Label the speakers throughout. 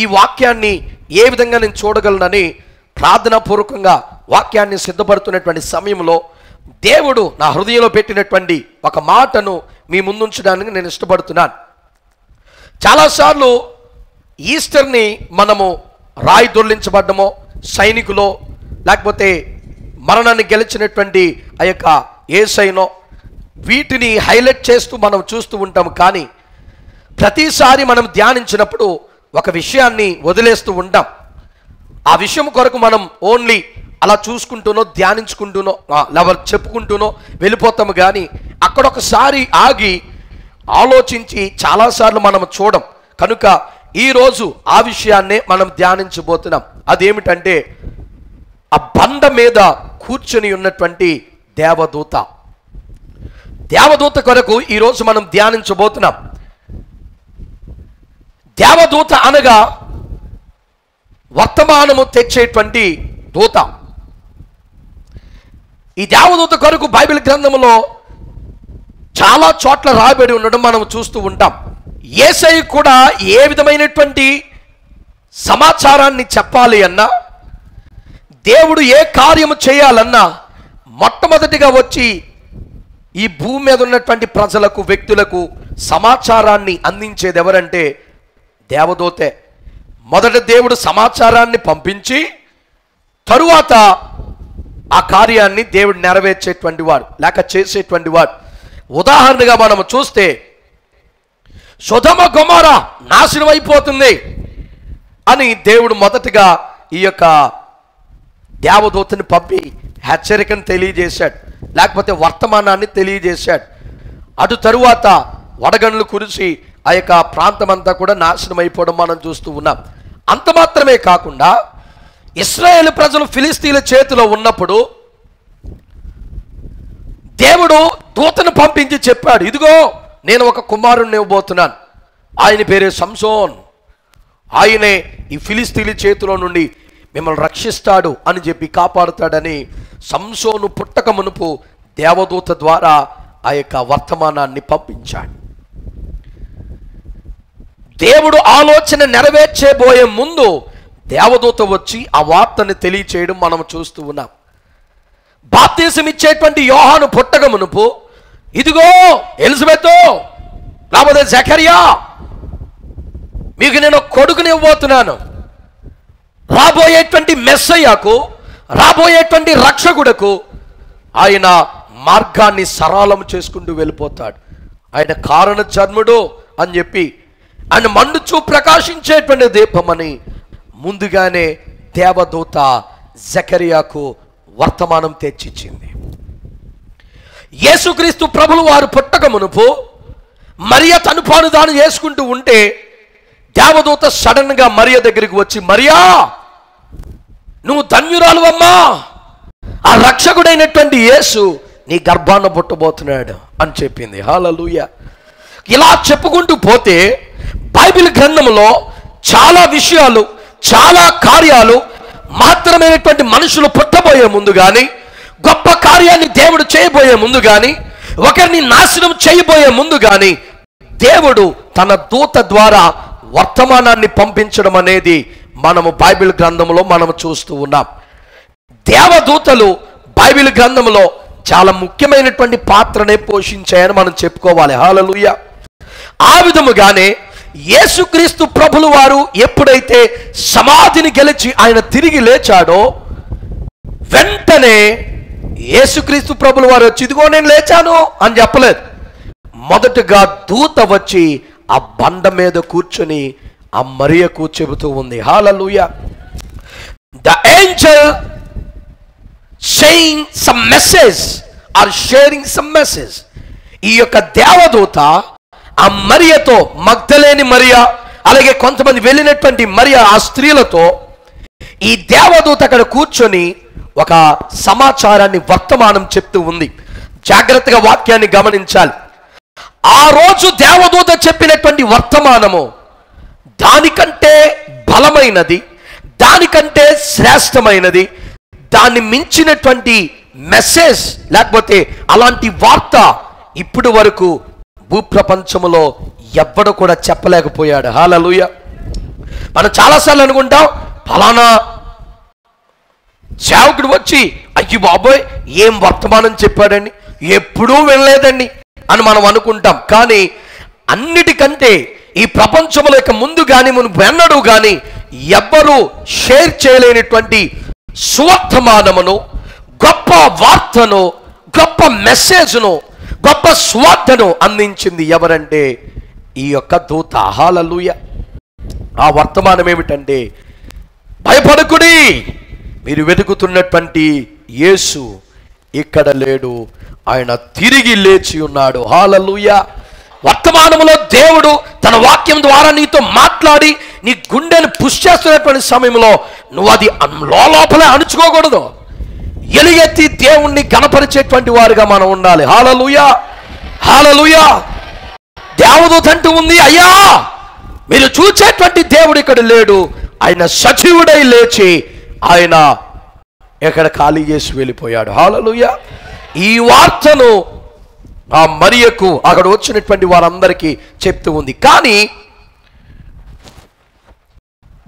Speaker 1: ఈ వాక్యాన్ని ఏ విధంగా నేను చూడగలనని ప్రార్థనాపూర్వకంగా వాక్యాన్ని సిద్ధపడుతున్నటువంటి సమయంలో దేవుడు నా హృదయంలో పెట్టినటువంటి ఒక మాటను మీ ముందుంచడానికి నేను ఇష్టపడుతున్నాను. చాలాసార్లు ఈస్టర్ని మనము రాయి దొర్లించబడ్డమో, సైనికులో, లేకపోతే మరణాన్ని గెలిచినటువంటి ఆ యొక్క యేసయ్యనో వీటిని హైలైట్ చేస్తూ మనం చూస్తూ ఉంటాము. కానీ ప్రతిసారి మనం ధ్యానించినప్పుడు ఒక విషయాన్ని వదిలేస్తూ ఉంటాం. ఆ విషయం కొరకు మనం ఓన్లీ అలా చూసుకుంటూనో, ధ్యానించుకుంటూనో, చెప్పుకుంటూనో వెళ్ళిపోతాము. కానీ అక్కడొకసారి ఆగి ఆలోచించి చాలాసార్లు మనం చూడం. కనుక ఈరోజు ఆ విషయాన్నే మనం ధ్యానించబోతున్నాం. అదేమిటంటే ఆ బండ మీద కూర్చొని ఉన్నటువంటి దేవదూత. దేవదూత కొరకు ఈరోజు మనం ధ్యానించబోతున్నాం. దేవదూత అనగా వర్తమానము తెచ్చేటువంటి దూత. ఈ దేవదూత కొరకు బైబిల్ గ్రంథంలో చాలా చోట్ల రాయబడి ఉండడం మనం చూస్తూ ఉంటాం. యేసయ్య కూడా ఏ విధమైనటువంటి సమాచారాన్ని చెప్పాలి అన్నా, దేవుడు ఏ కార్యము చేయాలన్నా మొట్టమొదటిగా వచ్చి ఈ భూమి మీద ఉన్నటువంటి ప్రజలకు, వ్యక్తులకు సమాచారాన్ని అందించేది ఎవరంటే దేవదూతే. మొదట దేవుడు సమాచారాన్ని పంపించి తరువాత ఆ కార్యాన్ని దేవుడు నెరవేర్చేటువంటి వాడు, లేక చేసేటువంటి వాడు. ఉదాహరణగా మనం చూస్తే సొదొమ గొమొర్రా నాశనం అయిపోతుంది అని దేవుడు మొదటగా ఈ యొక్క దేవదూతని పంపి హెచ్చరికను తెలియజేశాడు, లేకపోతే వర్తమానాన్ని తెలియజేశాడు. అటు తరువాత వడగండ్లు కురిసి ఆ యొక్క ప్రాంతం అంతా కూడా నాశనం అయిపోవడం మనం చూస్తూ ఉన్నాం. అంత మాత్రమే కాకుండా ఇశ్రాయేలు ప్రజలు ఫిలిస్తీన్ల చేతిలో ఉన్నప్పుడు దేవుడు దూతను పంపించి చెప్పాడు, ఇదిగో నేను ఒక కుమారుణ్ణి ఇవ్వబోతున్నాను, ఆయన పేరే సంసోన్, ఆయనే ఈ ఫిలిస్తీన్ల చేతిలో నుండి మిమ్మల్ని రక్షిస్తాడు అని చెప్పి కాపాడుతాడని సంసోను పుట్టక మునుపు దేవదూత ద్వారా ఆ యొక్క వర్తమానాన్ని పంపించాడు. దేవుడు ఆలోచన నెరవేర్చేబోయే ముందు దేవదూత వచ్చి ఆ వార్తని తెలియచేయడం మనం చూస్తూ ఉన్నాం. బాప్తిసం ఇచ్చేటువంటి యోహాను పుట్టక మునుపు, ఇదిగో ఎలిజబెత్, లేకపోతే జకరియా, మీకు నేను కొడుకుని ఇవ్వబోతున్నాను, రాబోయేటువంటి మెస్సయ్యకు, రాబోయేటువంటి రక్షకుడకు ఆయన మార్గాన్ని సరళం చేసుకుంటూ వెళ్ళిపోతాడు, ఆయన కారణ జన్ముడు అని చెప్పి, ఆయన మండుచూ ప్రకాశించేటువంటి దీపమని ముందుగానే దేవదూత జకరియాకు వర్తమానం తెచ్చిచ్చింది. యేసుక్రీస్తు ప్రభులు వారు పుట్టక మునుపు మరియ తనుపాను దాను చేసుకుంటూ ఉంటే దేవదూత సడన్ గా మరియ దగ్గరికి వచ్చి, మరియా నువ్వు ధన్యురాలు అమ్మా, ఆ రక్షకుడైనటువంటి యేసు నీ గర్భాన పుట్టబోతున్నాడు అని చెప్పింది. హల్లెలూయా. ఇలా చెప్పుకుంటూ పోతే బైబిల్ గ్రంథంలో చాలా విషయాలు, చాలా కార్యాలు, మాత్రమైనటువంటి మనుషులు పుట్టబోయే ముందు కానీ, గొప్ప కార్యాన్ని దేవుడు చేయబోయే ముందు కానీ, ఒకరిని నాశనం చేయబోయే ముందు కానీ దేవుడు తన దూత ద్వారా వర్తమానాన్ని పంపించడం అనేది మనము బైబిల్ గ్రంథంలో మనం చూస్తూ ఉన్నాం. దేవదూతలు బైబిల్ గ్రంథంలో చాలా ముఖ్యమైనటువంటి పాత్రనే పోషించాయని మనం చెప్పుకోవాలి. హల్లెలూయా. ఆ విధముగానే యేసుక్రీస్తు ప్రభులు వారు ఎప్పుడైతే సమాధిని గెలిచి ఆయన తిరిగి లేచాడో వెంటనే యేసుక్రీస్తు ప్రభులు వారు వచ్చి, ఇదిగో నేను లేచాను అని చెప్పలేదు. మొదటగా దూత వచ్చి ఆ బండ మీద కూర్చొని ఆ మరియకు చెబుతూ ఉంది. Hallelujah. The angel saying some message or sharing some message. ఈ యొక్క దేవదూత ఆ మరియతో, మగ్దలేని మరియ, అలాగే కొంతమంది వెళ్ళినటువంటి మరియ, ఆ స్త్రీలతో ఈ దేవదూత అక్కడ కూర్చొని ఒక సమాచారాన్ని, వర్తమానం చెప్తూ ఉంది. జాగ్రత్తగా వాక్యాన్ని గమనించాలి. ఆ రోజు దేవదూత చెప్పినటువంటి వర్తమానము దానికంటే బలమైనది, దానికంటే శ్రేష్టమైనది, దాన్ని మించినటువంటి మెసేజ్ లేకపోతే అలాంటి వార్త ఇప్పుడు వరకు భూప్రపంచములో ఎవ్వడు కూడా చెప్పలేకపోయాడు. హల్లెలూయా. మనం చాలాసార్లు అనుకుంటాం ఫలానా సేవకుడు వచ్చి అయ్యి బాబోయ్ ఏం వర్తమానం చెప్పాడండి, ఎప్పుడూ వినలేదండి అని మనం అనుకుంటాం. కానీ అన్నిటికంటే ఈ ప్రపంచంలో ఇక ముందు కానీ మునుపు ఎన్నడూ కానీ ఎవ్వరూ షేర్ చేయలేనటువంటి సువర్తమానమును, గొప్ప వార్తను, గొప్ప మెసేజ్ను, గొప్ప స్వార్థను అందించింది ఎవరంటే ఈ యొక్క దూత. హల్లెలూయా. ఆ వర్తమానం ఏమిటంటే, భయపడకుడి, మీరు వెతుకుతున్నటువంటి యేసు ఇక్కడ లేడు, ఆయన తిరిగి లేచి ఉన్నాడు. హల్లెలూయా. వర్తమానములో దేవుడు తన వాక్యం ద్వారా నీతో మాట్లాడి నీ గుండెను పుష్ చేస్తున్నటువంటి సమయంలో నువ్వు అది లోపలే అణుచుకోకూడదు. ఎలుగెత్తి దేవుణ్ణి గణపరిచేటువంటి వారుగా మనం ఉండాలి. హల్లెలూయా, హల్లెలూయా. దేవదూత అంటూ ఉంది, అయ్యా మీరు చూచేటువంటి దేవుడు ఇక్కడ లేడు, ఆయన సజీవుడై లేచి ఆయన ఎక్కడ ఖాళీ చేసి వెళ్ళిపోయాడు. హల్లెలూయా. ఈ వార్తను ఆ మరియకు అక్కడ వచ్చినటువంటి వారందరికీ చెప్తూ ఉంది. కానీ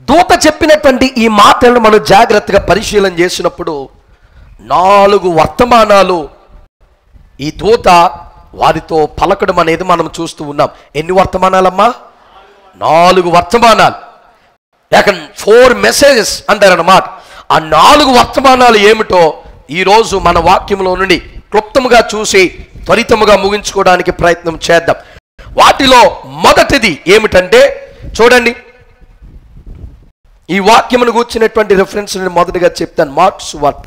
Speaker 1: దూత చెప్పినటువంటి ఈ మాటలను మనం జాగ్రత్తగా పరిశీలన చేసినప్పుడు 4 వర్తమానాలు ఈ దూత వారితో పలకడం అనేది మనం చూస్తూ ఉన్నాం. ఎన్ని వర్తమానాలమ్మా? 4 వర్తమానాలు, లేక 4 మెసేజెస్ అంటారన్నమాట. ఆ 4 వర్తమానాలు ఏమిటో ఈరోజు మన వాక్యంలో నుండి క్లుప్తముగా చూసి త్వరితముగా ముగించుకోవడానికి ప్రయత్నం చేద్దాం. వాటిలో మొదటిది ఏమిటంటే చూడండి, ఈ వాక్యమును కూర్చున్నటువంటి రిఫరెన్స్ మొదటిగా చెప్తాను. మార్క్స్ వార్త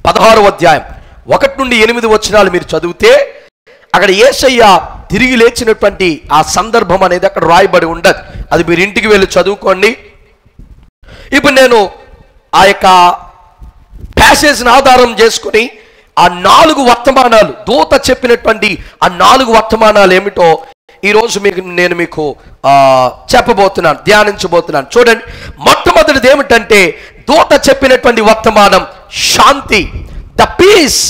Speaker 1: 16వ అధ్యాయం 1 నుండి 8 వచనాలు మీరు చదివితే అక్కడ యేసయ్య తిరిగి లేచినటువంటి ఆ సందర్భం అనేది అక్కడ రాయబడి ఉండదు. అది మీరు ఇంటికి వెళ్ళి చదువుకోండి. ఇప్పుడు నేను ఆ యొక్క ప్యాసేజ్ని ఆధారం చేసుకుని ఆ 4 వర్తమానాలు, దూత చెప్పినటువంటి ఆ 4 వర్తమానాలు ఏమిటో ఈరోజు నేను మీకు చెప్పబోతున్నాను, ధ్యానించబోతున్నాను. చూడండి, మొట్టమొదటిది ఏమిటంటే దూత చెప్పినటువంటి వర్తమానం శాంతి, ద పీస్.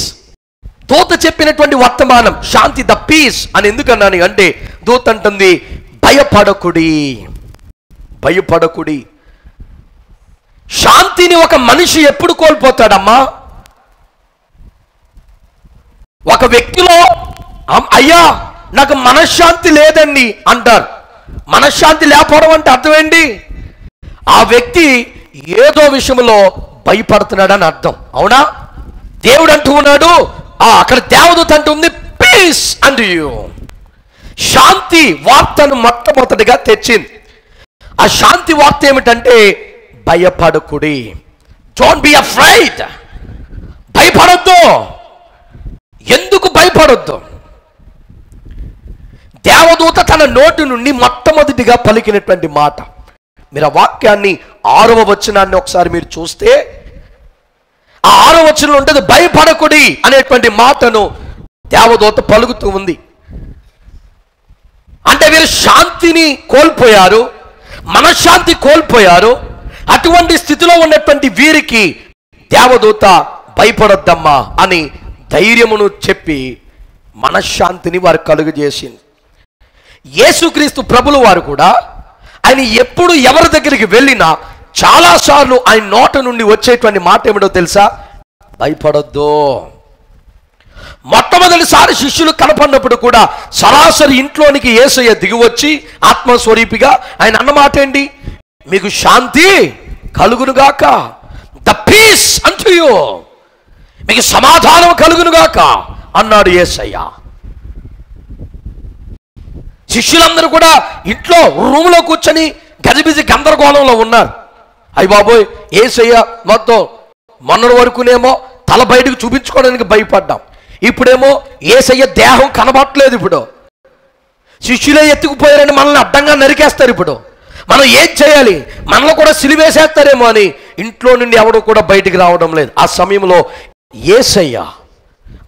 Speaker 1: దూత చెప్పినటువంటి వర్తమానం శాంతి, ద పీస్ అని ఎందుకన్నాను అంటే దూత అంటుంది భయపడకుడి, భయపడకుడి. శాంతిని ఒక మనిషి ఎప్పుడు కోల్పోతాడమ్మా? ఒక వ్యక్తిలో అయ్యా నాకు మనశ్శాంతి లేదండి అంటారు. మనశ్శాంతి లేకపోవడం అంటే అర్థం ఏంటి? ఆ వ్యక్తి ఏదో విషయంలో భయపడుతున్నాడని అర్థం. అవునా? దేవుడు అంటూ ఉన్నాడు, అక్కడ దేవదూత అంటుంది పీస్ అండ్ యూ. శాంతి వార్తను మొట్టమొదటిగా తెచ్చింది. ఆ శాంతి వార్త ఏమిటంటే భయపడకుడి, డోంట్ బి అఫ్రైడ్. భయపడొద్దు. ఎందుకు భయపడొద్దు? దేవదూత తన నోటి నుండి మొట్టమొదటిగా పలికినటువంటి మాట, మీరు ఆ వాక్యాన్ని 6వ వచనాన్ని ఒకసారి మీరు చూస్తే ఆ 6వ వచనంలో ఉంటుంది భయపడకుడి అనేటువంటి మాటను దేవదూత పలుకుతూ ఉంది. అంటే వీరు శాంతిని కోల్పోయారు, మనశ్శాంతి కోల్పోయారు. అటువంటి స్థితిలో ఉన్నటువంటి వీరికి దేవదూత భయపడొద్దమ్మా అని ధైర్యమును చెప్పి మనశ్శాంతిని వారు కలుగజేసింది. యేసుక్రీస్తు ప్రభులు వారు కూడా ఆయన ఎప్పుడు ఎవరి దగ్గరికి వెళ్ళినా చాలాసార్లు ఆయన నోట నుండి వచ్చేటువంటి మాట ఏమిటో తెలుసా? భయపడొద్దు. మొట్టమొదటిసారి శిష్యులు కనపడినప్పుడు కూడా సరాసరి ఇంట్లోనికి యేసయ్య దిగివచ్చి ఆత్మస్వరూపిగా ఆయన అన్నమాట ఏంటి? మీకు శాంతి కలుగునుగాక, ద పీస్ అంటూ యూ, మీకు సమాధానం కలుగునుగాక అన్నాడు యేసయ్య. శిష్యులందరూ కూడా ఇంట్లో రూములో కూర్చొని గజిబిజి గందరగోళంలో ఉన్నారు. అయ్య బాబోయ్, యేసయ్య మొత్తం మొన్నటి వరకునేమో తల బయటకు చూపించుకోవడానికి భయపడ్డాం, ఇప్పుడేమో యేసయ్య దేహం కనబట్టలేదు. ఇప్పుడు శిష్యులే ఎత్తుకుపోయారని మనల్ని అడ్డంగా నరికేస్తారు. ఇప్పుడు మనం ఏం చేయాలి? మనలో కూడా సిలివేసేస్తారేమో అని ఇంట్లో నుండి ఎవడో కూడా బయటికి రావడం లేదు. ఆ సమయంలో యేసయ్య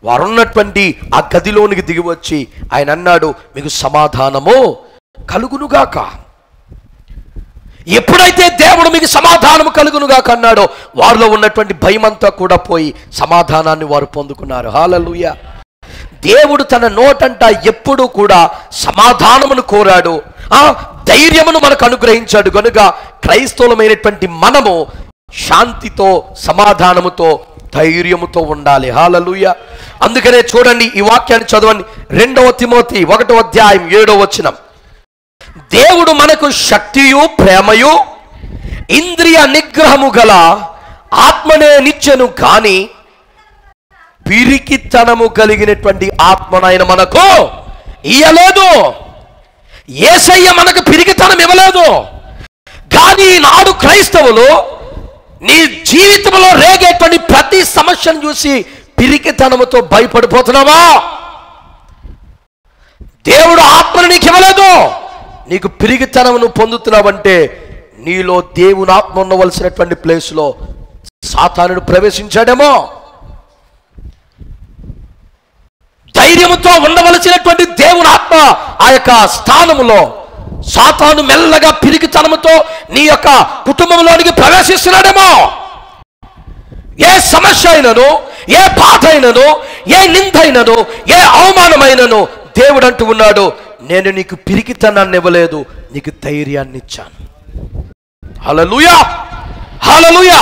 Speaker 1: వారున్నటువంటి ఆ గదిలోనికి దిగి వచ్చి ఆయన అన్నాడు, మీకు సమాధానము కలుగునుగాక. ఎప్పుడైతే దేవుడు మీకు సమాధానము కలుగునుగాక అన్నాడో వారిలో ఉన్నటువంటి భయమంతా కూడా పోయి సమాధానాన్ని వారు పొందుకున్నారు. హల్లెలూయా. దేవుడు తన నోటంట ఎప్పుడూ కూడా సమాధానమును కోరాడు. ధైర్యమును మనకు అనుగ్రహించాడు. కనుక క్రైస్తవులమైనటువంటి మనము శాంతితో, సమాధానముతో, ధైర్యముతో ఉండాలి. హల్లెలూయా. అందుకనే చూడండి, ఈ వాక్యాన్ని చదవండి. 2 తిమోతి 1:7 దేవుడు మనకు శక్తియు ప్రేమయు ఇంద్రియ నిగ్రహము గల ఆత్మనే నిచ్చెను కానీ పిరికితనము కలిగినటువంటి ఆత్మనైన మనకు ఇయ్యలేదు. యేసయ్య మనకు పిరికితనం ఇవ్వలేదు. కానీ నాడు క్రైస్తవులు నీ జీవితంలో రేగేటువంటి ప్రతి సమస్యను చూసి పిరికితనముతో భయపడిపోతున్నావా? దేవుడు ఆత్మను నీకు ఇవ్వలేదు. నీకు పిరికితనమును పొందుతున్నావంటే నీలో దేవుని ఆత్మ ఉండవలసినటువంటి ప్లేస్లో సాతానుడు ప్రవేశించాడేమో. ధైర్యముతో ఉండవలసినటువంటి దేవుని ఆత్మ ఆ యొక్క స్థానములో సాతాను మెల్లగా పిరికితనముతో నీ యొక్క కుటుంబంలోనికి ప్రవేశిస్తున్నాడేమో. ఏ సమస్య అయినను, ఏ బాధ అయినను, ఏ నిందైనను, ఏ అవమానమైనను దేవుడు అంటూ ఉన్నాడు, నేను నీకు పిరికితనాన్ని ఇవ్వలేదు, నీకు ధైర్యాన్ని ఇచ్చాను. హల్లెలూయా, హల్లెలూయా.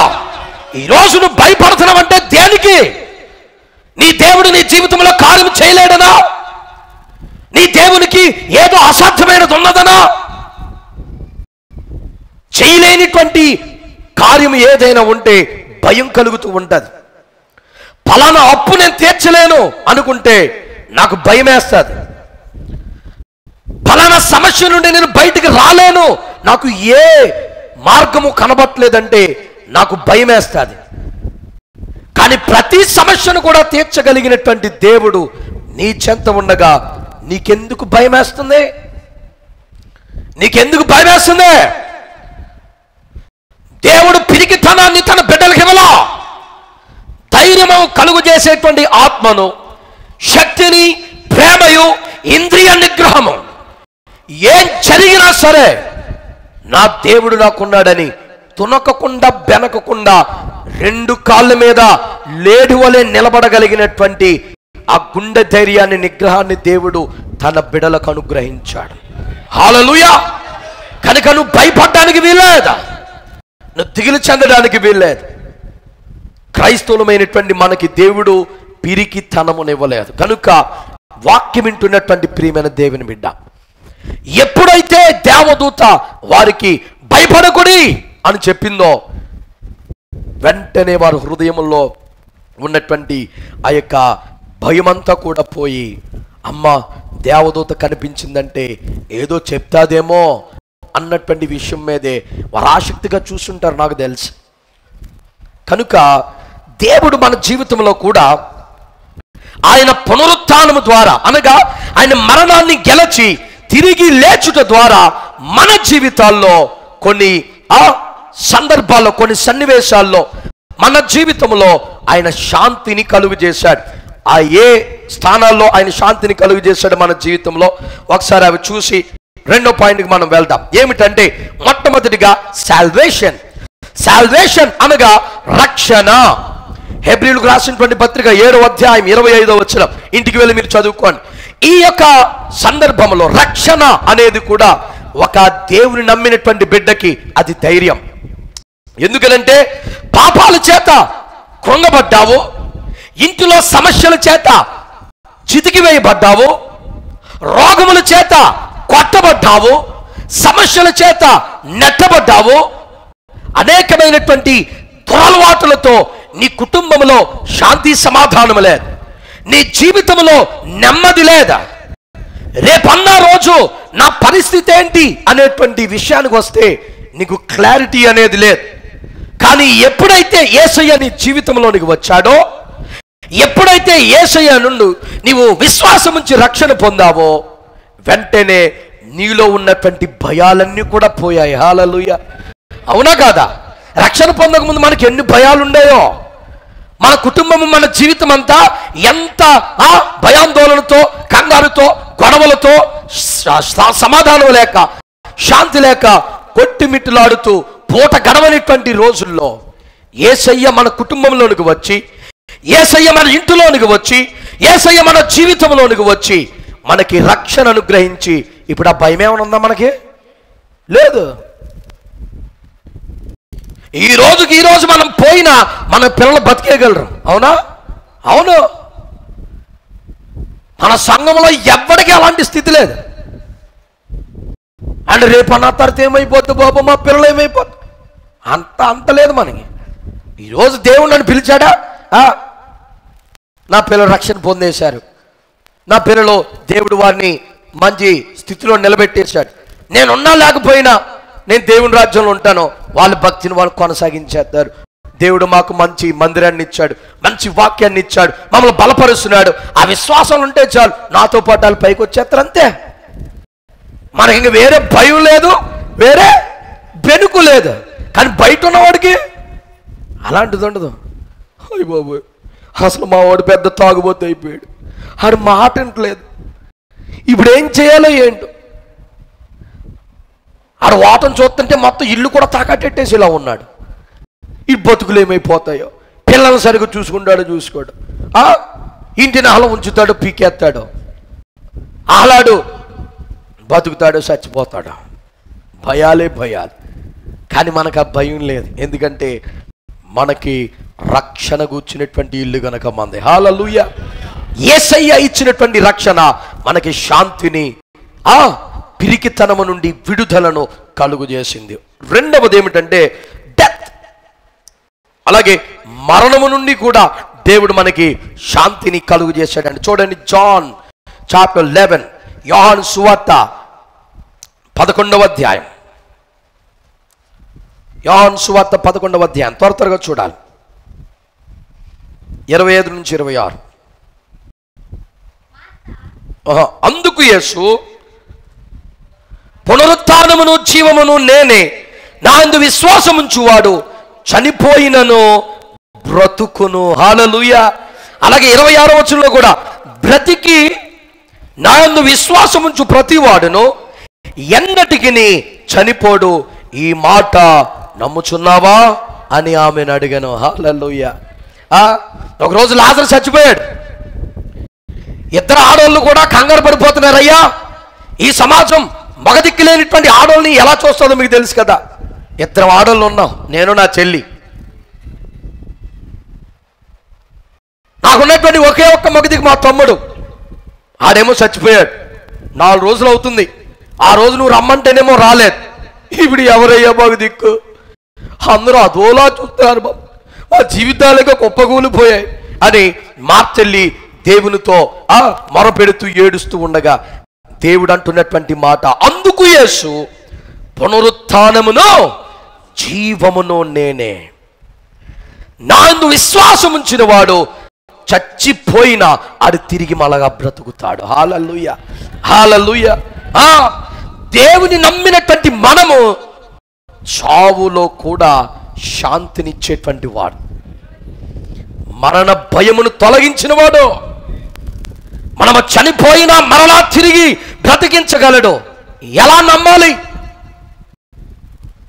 Speaker 1: ఈరోజు నువ్వు భయపడుతున్నావంటే దేనికి? నీ దేవుడు నీ జీవితంలో కార్యం చేయలేడనా? నీ దేవునికి ఏదో అసాధ్యమైనది ఉన్నదనా? చేయలేనిటువంటి కార్యం ఏదైనా ఉంటే భయం కలుగుతూ ఉంటుంది. ఫలానా అప్పు నేను తీర్చలేను అనుకుంటే నాకు భయం వేస్తుంది. ఫలానా సమస్య నుండి నేను బయటికి రాలేను, నాకు ఏ మార్గము కనబట్టలేదంటే నాకు భయం వేస్తుంది. కానీ ప్రతి సమస్యను కూడా తీర్చగలిగినటువంటి దేవుడు నీ చెంత ఉండగా నీకెందుకు భయం వేస్తుంది? నీకెందుకు భయం వేస్తుంది? దేవుడు పిరికితనాన్ని తన బిడ్డలకు ఇవ్వలా. ధైర్యము కలుగు చేసేటువంటి ఆత్మను, శక్తిని, ప్రేమయు, ఇంద్రియ నిగ్రహము, ఏం జరిగినా సరే నా దేవుడు నాకున్నాడని తునకకుండా బెనకకుండా 2 కాళ్ళ మీద లేడి వలె నిలబడగలిగినటువంటి ఆ గుండె ధైర్యాన్ని, నిగ్రహాన్ని దేవుడు తన బిడలకు అనుగ్రహించాడు. హల్లెలూయా. కనుక నువ్వు భయపడడానికి వీల్లేదు, నువ్వు దిగులు చెందడానికి వీల్లేదు. క్రైస్తవులమైనటువంటి మనకి దేవుడు పిరికితనమునివ్వలేదు. కనుక వాక్యం వింటున్నటువంటి ప్రియమైన దేవుని బిడ్డ, ఎప్పుడైతే దేవదూత వారికి భయపడకుడి అని చెప్పిందో వెంటనే వారి హృదయంలో ఉన్నటువంటి ఆ యొక్క భయమంతా కూడా పోయి, అమ్మ దేవదూత కనిపించిందంటే ఏదో చెప్తాదేమో అన్నటువంటి విషయం మీదే వారు ఆసక్తిగా చూస్తుంటారు, నాకు తెలుసు. కనుక దేవుడు మన జీవితంలో కూడా ఆయన పునరుత్థానము ద్వారా, అనగా ఆయన మరణాన్ని గెలిచి తిరిగి లేచుట ద్వారా మన జీవితాల్లో కొన్ని సందర్భాల్లో, కొన్ని సన్నివేశాల్లో మన జీవితంలో ఆయన శాంతిని కలుగు చేశాడు. ఆ ఏ స్థానాల్లో ఆయన శాంతిని కలుగు చేశాడు మన జీవితంలో ఒకసారి అవి చూసి 2వ పాయింట్కి మనం వెళ్దాం. ఏమిటంటే మొట్టమొదటిగా సాల్వేషన్. సాల్వేషన్ అనగా రక్షణ. హెబ్రీయులకు రాసినటువంటి పత్రిక 7:25 ఇంటికి వెళ్ళి మీరు చదువుకోండి. ఈ యొక్క సందర్భంలో రక్షణ అనేది కూడా ఒక దేవుని నమ్మినటువంటి బిడ్డకి అది ధైర్యం. ఎందుకనంటే పాపాల చేత కృంగబడ్డావు, ఇంటిలో సమస్యల చేత చితికివేయబడ్డావు, రోగముల చేత కొట్టబడ్డావు, సమస్యల చేత నెట్టబడ్డావు, అనేకమైనటువంటి దురలవాటులతో నీ కుటుంబంలో శాంతి సమాధానం లేదు, నీ జీవితంలో నెమ్మది లేదా, రేపన్న రోజు నా పరిస్థితి ఏంటి అనేటువంటి విషయానికి వస్తే నీకు క్లారిటీ అనేది లేదు. కానీ ఎప్పుడైతే యేసయ్య నీ జీవితంలోనికి వచ్చాడో, ఎప్పుడైతే యేసయ్య నుండి నీవు విశ్వాసం నుంచి రక్షణ పొందావో, వెంటనే నీలో ఉన్నటువంటి భయాలన్నీ కూడా పోయాయి. హల్లెలూయా. అవునా కాదా? రక్షణ పొందక ముందు మనకి ఎన్ని భయాలు ఉండేయో, మన కుటుంబం, మన జీవితం అంతా ఎంత భయాందోళనతో, కంగారుతో, గొడవలతో, సమాధానం లేక, శాంతి లేక, కొట్టిమిట్టులాడుతూ పూట గడవనిటువంటి రోజుల్లో యేసయ్య మన కుటుంబంలోనికి వచ్చి, యేసయ్య మన ఇంటిలోనికి వచ్చి, యేసయ్య మన జీవితంలోనికి వచ్చి మనకి రక్షణ అనుగ్రహించి, ఇప్పుడు ఆ భయం ఏమైనా ఉందా? మనకి లేదు. ఈ రోజు మనం పోయినా మన పిల్లలు బతికేయగలరు. అవునా? అవును. మన సంఘంలో ఎవ్వడికి అలాంటి స్థితి లేదు. అంటే రేపు అన్న తర్వాత ఏమైపోద్దు బాబు, మా పిల్లలు ఏమైపోద్దు, అంత లేదు మనకి. ఈరోజు దేవుడు నన్ను పిలిచాడా, నా పిల్లలు రక్షణ పొందేశారు, నా పిల్లలు దేవుడు వారిని మంచి స్థితిలో నిలబెట్టేశాడు, నేనున్నా లేకపోయినా నేను దేవుని రాజ్యంలో ఉంటాను, వాళ్ళ భక్తిని వాళ్ళు కొనసాగించేస్తారు. దేవుడు మాకు మంచి మందిరాన్ని ఇచ్చాడు, మంచి వాక్యాన్ని ఇచ్చాడు, మమ్మల్ని బలపరుస్తున్నాడు. ఆ విశ్వాసం ఉంటే చాలు, నాతో పాటు వాళ్ళు పైకి వచ్చేస్తారు. అంతే. మనకి ఇంక వేరే భయం లేదు, వేరే బెనుకు లేదు. కానీ బయట ఉన్నవాడికి అలాంటిది ఉండదు. అయ్య బాబు, అసలు మా వాడు పెద్ద తాగుబోతు అయిపోయాడు, ఆడు మాట వింటలేదు, ఇప్పుడు ఏం చేయాలో ఏంటో. ఆడు వాటం చూస్తుంటే మొత్తం ఇల్లు కూడా తాకట్టేసి ఇలా ఉన్నాడు. ఈ బతుకులు ఏమైపోతాయో, పిల్లలు సరిగ్గా చూసుకోడు, ఇంటిని అలా ఉంచుతాడు, పీకేస్తాడు, ఆలాడు బతుకుతాడు, చచ్చిపోతాడు. భయాలే భయాలు. కానీ మనకు ఆ భయం లేదు. ఎందుకంటే మనకి రక్షణ కూర్చున్నటువంటి ఇల్లు గనక మంది. హల్లెలూయా. యేసయ్య ఇచ్చినటువంటి రక్షణ మనకి శాంతిని, పిరికితనము నుండి విడుదలను కలుగు చేసింది. రెండవది ఏమిటంటే డెత్. అలాగే మరణము నుండి కూడా దేవుడు మనకి శాంతిని కలుగు చేశాడండి. చూడండి, జాన్ చాప్టర్ 11, యోహాను సువార్త 11వ అధ్యాయం. యోహాను సువార్త 11వ అధ్యాయం త్వరగా చూడాలి. 25 నుంచి 26. అందుకు యేసు, పునరుత్థానమును జీవమును నేనే, నా యందు విశ్వాసముంచువాడు చనిపోయినను బ్రతుకును. హల్లెలూయా. అలాగే 26వ వచనంలో కూడా, బ్రతికి నా యందు విశ్వాసముంచు ప్రతివాడును ఎన్నటికి చనిపోడు, ఈ మాట నమ్ముచున్నావా అని ఆమెను అడిగాను. హల్లెలూయా. ఒకరోజు లాజరు చచ్చిపోయాడు. ఇద్దరు ఆడోళ్ళు కూడా కంగారు పడిపోతున్నారు. అయ్యా, ఈ సమాజం మగదిక్కు లేనిటువంటి ఆడోళ్ళని ఎలా చూస్తుందో మీకు తెలుసు కదా. ఇద్దరు ఆడోళ్ళు ఉన్నాం, నేను నా చెల్లి. నాకున్నటువంటి ఒకే ఒక్క మగదిక్కు మా తమ్ముడు. ఆడేమో చచ్చిపోయాడు, 4 రోజులు అవుతుంది. ఆ రోజు నువ్వు రమ్మంటేనేమో రాలేదు. ఇప్పుడు ఎవరయ్యా మగదిక్కు? అందరూ అదోలా చూస్తున్నారు బాబు, మా జీవితాలుగా కుప్పకూలిపోయాయి అని మా చెల్లి దేవునితో మొరపెడుతూ ఏడుస్తూ ఉండగా దేవుడు అంటున్నటువంటి మాట, అందుకు యేసు, పునరుత్థానమును జీవమును నేనే, నా యందు విశ్వాసం ఉంచిన వాడు చచ్చిపోయినా అది తిరిగి మళ్ళగా బ్రతుకుతాడు. హల్లెలూయా, హల్లెలూయా. దేవుని నమ్మినటువంటి మనము చావులో కూడా శాంతినిచ్చేటువంటి వాడు, మరణ భయమును తొలగించిన వాడు, మనము చనిపోయినా మరలా తిరిగి బ్రతికించగలడు. ఎలా నమ్మాలి?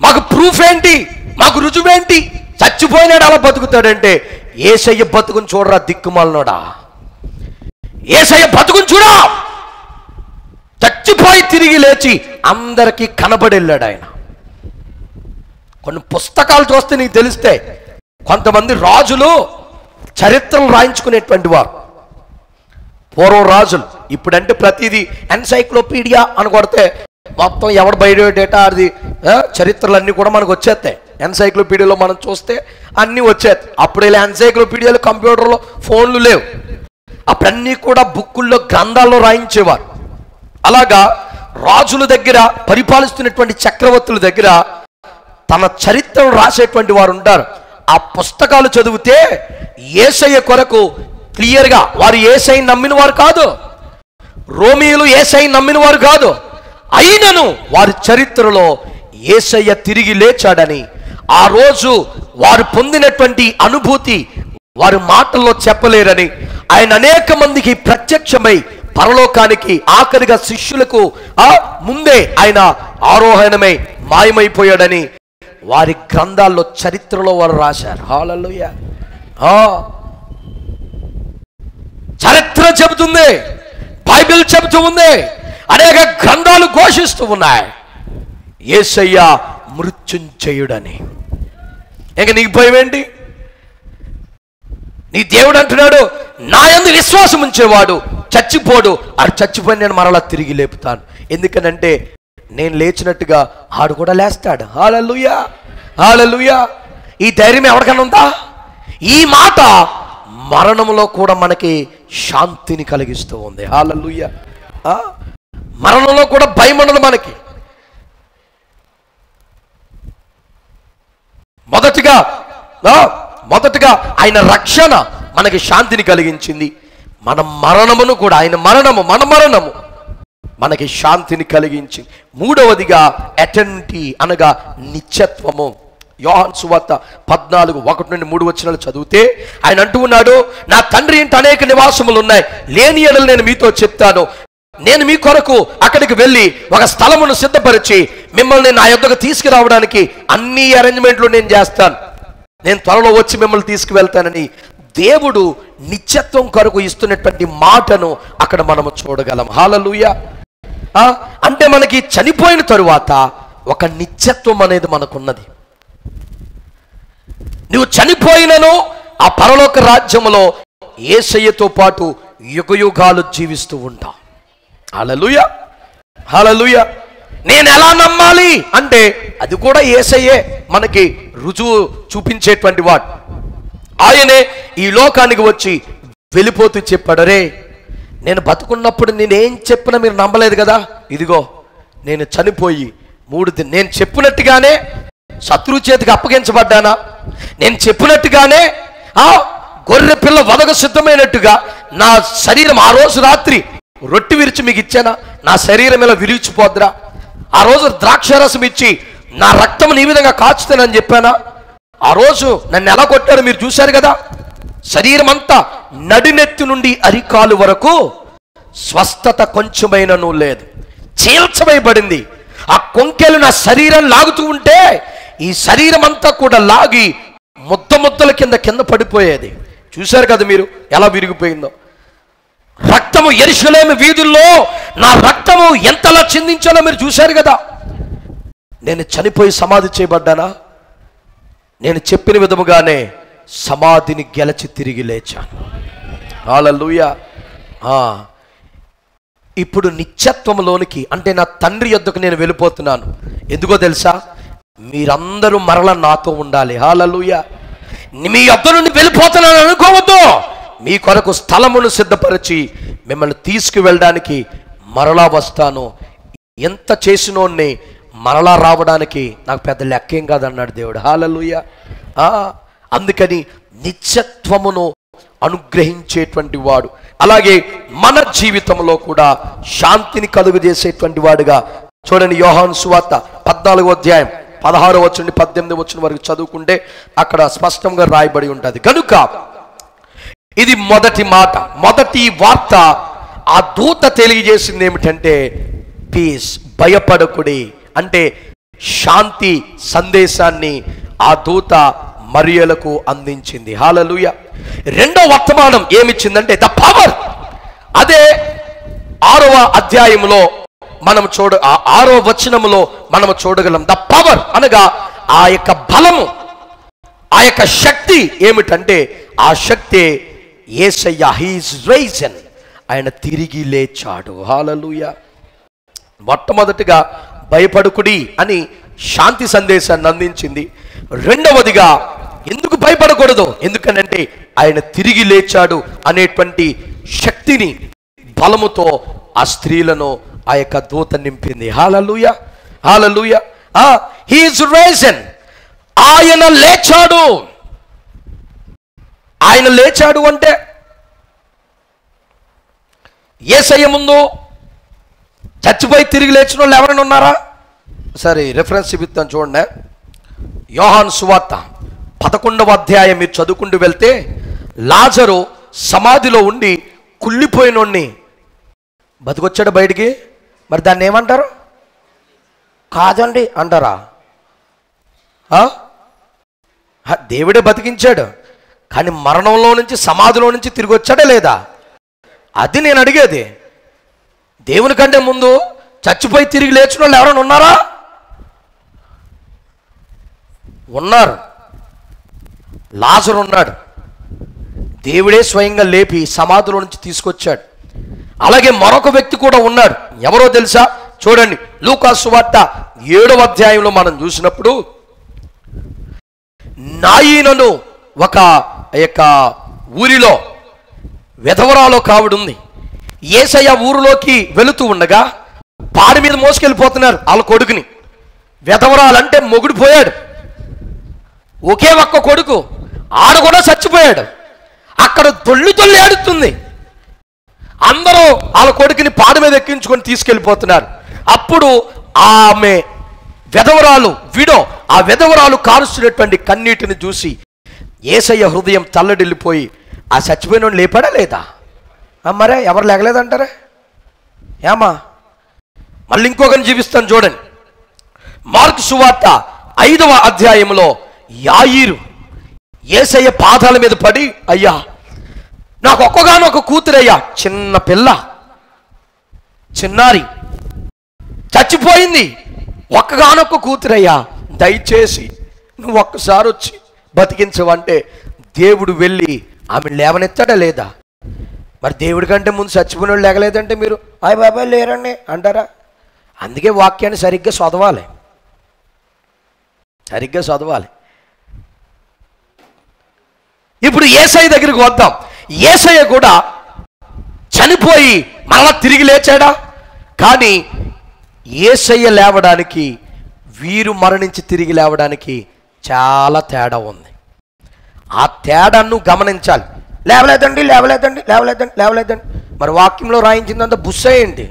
Speaker 1: మాకు ప్రూఫ్ ఏంటి? మాకు రుజువేంటి? చచ్చిపోయినాడు అలా బతుకుతాడంటే, యేసయ్య బతుకుని చూడరా దిక్కుమాలనోడా, యేసయ్య బతుకుని చూడా. చచ్చిపోయి తిరిగి లేచి అందరికీ కనబడెళ్ళాడు ఆయన. కొన్ని పుస్తకాలు చూస్తే నీకు తెలిస్తే, కొంతమంది రాజులు చరిత్రలు రాయించుకునేటువంటి వారు, పూర్వం రాజులు. ఇప్పుడంటే ప్రతిదీ ఎన్సైక్లోపీడియా అని కొడితే మొత్తం ఎవడు బయోడేటా అది చరిత్రలు అన్నీ కూడా మనకు వచ్చేస్తాయి. ఎన్సైక్లోపీడియాలో మనం చూస్తే అన్నీ వచ్చేస్తాయి. అప్పుడు ఇలా ఎన్సైక్లోపీడియాలు, కంప్యూటర్లో, ఫోన్లు లేవు. అప్పుడన్నీ కూడా బుక్కుల్లో, గ్రంథాల్లో రాయించేవారు. అలాగా రాజుల దగ్గర, పరిపాలిస్తున్నటువంటి చక్రవర్తుల దగ్గర తన చరిత్రను రాసేటువంటి వారు ఉంటారు. ఆ పుస్తకాలు చదివితే యేసయ్య కొరకు క్లియర్గా, వారు యేసయ్యని నమ్మిన వారు కాదు, రోమీయులు యేసయ్యని నమ్మిన వారు కాదు, అయినను వారి చరిత్రలో యేసయ్య తిరిగి లేచాడని, ఆ రోజు వారు పొందినటువంటి అనుభూతి వారి మాటల్లో చెప్పలేరని, ఆయన అనేక మందికి ప్రత్యక్షమై పరలోకానికి, ఆఖరిగా శిష్యులకు ముందే ఆయన ఆరోహణమై మాయమైపోయాడని వారి గ్రంథాల్లో, చరిత్రలో వారు రాశారు. హల్లెలూయా. చరిత్ర చెబుతుంది, బైబిల్ చెబుతూ ఉంది, అనేక గ్రంథాలు ఘోషిస్తూ ఉన్నాయి. యేసయ్య మృత్యుంజయుడని. ఇంక నీకు భయం ఏంటి? నీ దేవుడు అంటున్నాడు, నా యందు విశ్వాసం ఉంచేవాడు చచ్చిపోడు, ఆడు చచ్చిపోయి నేను మరలా తిరిగి లేపుతాను. ఎందుకనంటే నేను లేచినట్టుగా ఆడు కూడా లేస్తాడు. హల్లెలూయా, హల్లెలూయా. ఈ ధైర్యం ఎవరికైనా ఉందా? ఈ మాట మరణంలో కూడా మనకి శాంతిని కలిగిస్తూ ఉంది. హల్లెలూయా. మరణంలో కూడా భయం ఉండదు మనకి. మొదటిగా ఆయన రక్షణ మనకి శాంతిని కలిగించింది. మన మరణమును కూడా ఆయన మన మరణము మనకి శాంతిని కలిగించింది. మూడవదిగా ఎటర్నిటీ అనగా నిత్యత్వము. యోహాను సువార్త 14:1-3 చదివితే ఆయన అంటూ ఉన్నాడు, నా తండ్రి ఇంట అనేక నివాసములు ఉన్నాయి, లేని ఎడల నేను మీతో చెప్తాను. నేను మీ కొరకు అక్కడికి వెళ్ళి ఒక స్థలమును సిద్ధపరిచి మిమ్మల్ని నా యొద్దకు తీసుకురావడానికి అన్ని అరేంజ్మెంట్లు నేను చేస్తాను. నేను త్వరలో వచ్చి మిమ్మల్ని తీసుకువెళ్తానని దేవుడు నిత్యత్వం కొరకు ఇస్తున్నటువంటి మాటను అక్కడ మనము చూడగలం. హల్లెలూయా. అంటే మనకి చనిపోయిన తరువాత ఒక నిత్యత్వం అనేది మనకున్నది. నువ్వు చనిపోయినను ఆ పరలోక రాజ్యములో యేసయ్యతో పాటు యుగయుగాలు జీవిస్తూ ఉంటావు. హల్లెలూయా, హల్లెలూయా. నేను ఎలా నమ్మాలి అంటే అది కూడా యేసయ్యే మనకి రుజువు చూపించేటువంటి వాడు. ఆయనే ఈ లోకానికి వచ్చి వెళ్ళిపోతూ చెప్పాడు, రే నేను బతుకున్నప్పుడు నేనేం చెప్పినా మీరు నమ్మలేదు కదా, ఇదిగో నేను చనిపోయి నేను చెప్పినట్టుగానే శత్రువు చేతికి అప్పగించబడ్డానా, నేను చెప్పినట్టుగానే గొర్రె పిల్ల వదగ సిద్ధమైనట్టుగా నా శరీరం ఆ రోజు రాత్రి రొట్టె విరిచి మీకు ఇచ్చానా, నా శరీరం ఇలా విరిచిపోద్దురా, ఆ రోజు ద్రాక్షారసం ఇచ్చి నా రక్తం నీ విధంగా కాచుతానని చెప్పానా, ఆ రోజు నన్ను ఎలా కొట్టారో మీరు చూశారు కదా, శరీరం అంతా నడినెత్తి నుండి అరికాలు వరకు స్వస్థత కొంచెమైనను లేదు, చీల్చబడింది. ఆ కొంకెలు నా శరీరం లాగుతూ ఉంటే ఈ శరీరం అంతా కూడా లాగి ముద్దల కింద పడిపోయేది. చూశారు కదా మీరు ఎలా విరిగిపోయిందో. రక్తము యెరూషలేము వీధుల్లో నా రక్తము ఎంతలా చిందించాలో మీరు చూశారు కదా. నేను చనిపోయి సమాధి చేయబడ్డానా, నేను చెప్పిన విధముగానే సమాధిని గెలచి తిరిగి లేచాను. హల్లెలూయా. ఇప్పుడు నిత్యత్వంలోనికి అంటే నా తండ్రి యొద్దకు నేను వెళ్ళిపోతున్నాను. ఎందుకో తెలుసా, మీరందరూ మరలా నాతో ఉండాలి. హల్లెలూయా. మీ యొద్ద నుండి వెళ్ళిపోతున్నాను అనుకోవద్దు, మీ కొరకు స్థలమును సిద్ధపరిచి మిమ్మల్ని తీసుకువెళ్ళడానికి మరలా వస్తాను. ఎంత చేసినోన్ని మరలా రావడానికి నాకు పెద్ద లెక్కేం కాదన్నాడు దేవుడు. హల్లెలూయా. అందుకని నిత్యత్వమును అనుగ్రహించేటువంటి వాడు, అలాగే మన జీవితంలో కూడా శాంతిని కలుగజేసేటువంటి వాడుగా చూడండి. యోహాను సువార్త 14:16-18 వరకు చదువుకుంటే అక్కడ స్పష్టంగా రాయబడి ఉంటుంది. కనుక ఇది మొదటి మాట, మొదటి వార్త. ఆ దూత తెలియజేసింది ఏమిటంటే పీస్, భయపడకుడి అంటే శాంతి సందేశాన్ని ఆ దూత మరియలకు అందించింది. హల్లెలూయా. రెండో వర్తమానం ఏమిచ్చిందంటే ద పవర్. అదే 6వ అధ్యాయంలో మనం 6వ వచనములో మనం చూడగలం. ద పవర్ అనగా ఆ యొక్క బలము, ఆ యొక్క శక్తి ఏమిటంటే ఆ శక్తి యేసయ్య, హి ఈజ్ రైజన్, ఆయన తిరిగి లేచాడు. హల్లెలూయా. మొట్టమొదటిగా భయపడకుడి అని శాంతి సందేశాన్ని అందించింది. రెండవదిగా ఎందుకు భయపడకూడదు, ఎందుకనంటే ఆయన తిరిగి లేచాడు అనేటువంటి శక్తిని, బలముతో ఆ స్త్రీలను ఆ యొక్క దూత నింపింది. హల్లెలూయా, హల్లెలూయా. హి ఈజ్ రైజన్, ఆయన లేచాడు. ఆయన లేచాడు అంటే యేసయ్య ముందు చచ్చిపోయి తిరిగి లేచిన వాళ్ళు ఎవరైనా ఉన్నారా? సరే రిఫరెన్స్ చూపిస్తాను చూడండి. యోహాను సువార్త 11వ అధ్యాయం మీరు చదువుకుంటూ వెళ్తే లాజరు సమాధిలో ఉండి కుళ్ళిపోయినోడిని బతికొచ్చాడు బయటికి. మరి దాన్ని ఏమంటారు? కాదండి అంటారా? దేవుడే బతికించాడు, కానీ మరణంలో నుంచి సమాధిలో నుంచి తిరిగి వచ్చాడా లేదా? అది నేను అడిగేది. దేవుని కంటే ముందు చచ్చిపోయి తిరిగి లేచిన వాళ్ళు ఎవరైనా ఉన్నారా? ఉన్నారు. లాజరు ఉన్నాడు, దేవుడే స్వయంగా లేపి సమాధిలో నుంచి తీసుకొచ్చాడు. అలాగే మరొక వ్యక్తి కూడా ఉన్నాడు. ఎవరో తెలుసా? చూడండి, లూకా సువార్త 7వ అధ్యాయంలో మనం చూసినప్పుడు, నాయీనను ఒక యొక్క ఊరిలో విధవరాలు కావిడుంది. యేసయ్య ఊరిలోకి వెళుతూ ఉండగా పాడి మీద మోసుకెళ్ళిపోతున్నారు వాళ్ళ కొడుకుని. విధవరాలంటే మొగుడు పోయాడు, ఒకే ఒక్క కొడుకు, ఆడ కూడా చచ్చిపోయాడు. అక్కడ తొల్లి ఏడుతుంది. అందరూ వాళ్ళ కొడుకుని పాడి మీద ఎక్కించుకొని తీసుకెళ్ళిపోతున్నారు. అప్పుడు ఆమె విధవరాలు ఆ విధవరాలు కారుస్తున్నటువంటి కన్నీటిని చూసి యేసయ్య హృదయం తల్లడిల్లిపోయి, ఆ చచ్చిపోయిన లేపాడా లేదా? మరే ఎవరు లేగలేదంటారా? ఏమా? మళ్ళీ ఇంకొకరిని జీవిస్తాను చూడండి. మార్కు సువార్త 5వ అధ్యాయంలో యాయీరు యేసయ్య పాదాల మీద పడి, అయ్యా నాకు ఒక్కగానొక కూతురయ్యా, చిన్న పిల్ల, చిన్నారి చచ్చిపోయింది, ఒక్కగానొక్క కూతురయ్యా, దయచేసి నువ్వు ఒక్కసారి వచ్చి బతికించవంటే దేవుడు వెళ్ళి ఆమె లేవనెత్తాడా లేదా? మరి దేవుడి కంటే ముందు చచ్చిపోయిన వాళ్ళు లేగలేదంటే మీరు అయ్య బాబాయ్ లేరండి అంటారా? అందుకే వాక్యాన్ని సరిగ్గా చదవాలి. ఇప్పుడు యేసయ్య దగ్గరికి వద్దాం. యేసయ్య కూడా చనిపోయి మరలా తిరిగి లేచాడా? కానీ యేసయ్య లేవడానికి వీరు మరణించి తిరిగి లేవడానికి చాలా తేడా ఉంది. ఆ తేడాను గమనించాలి. లేవలేదండి. మరి వాక్యంలో రాయించిందంతా బుస్సేయండి.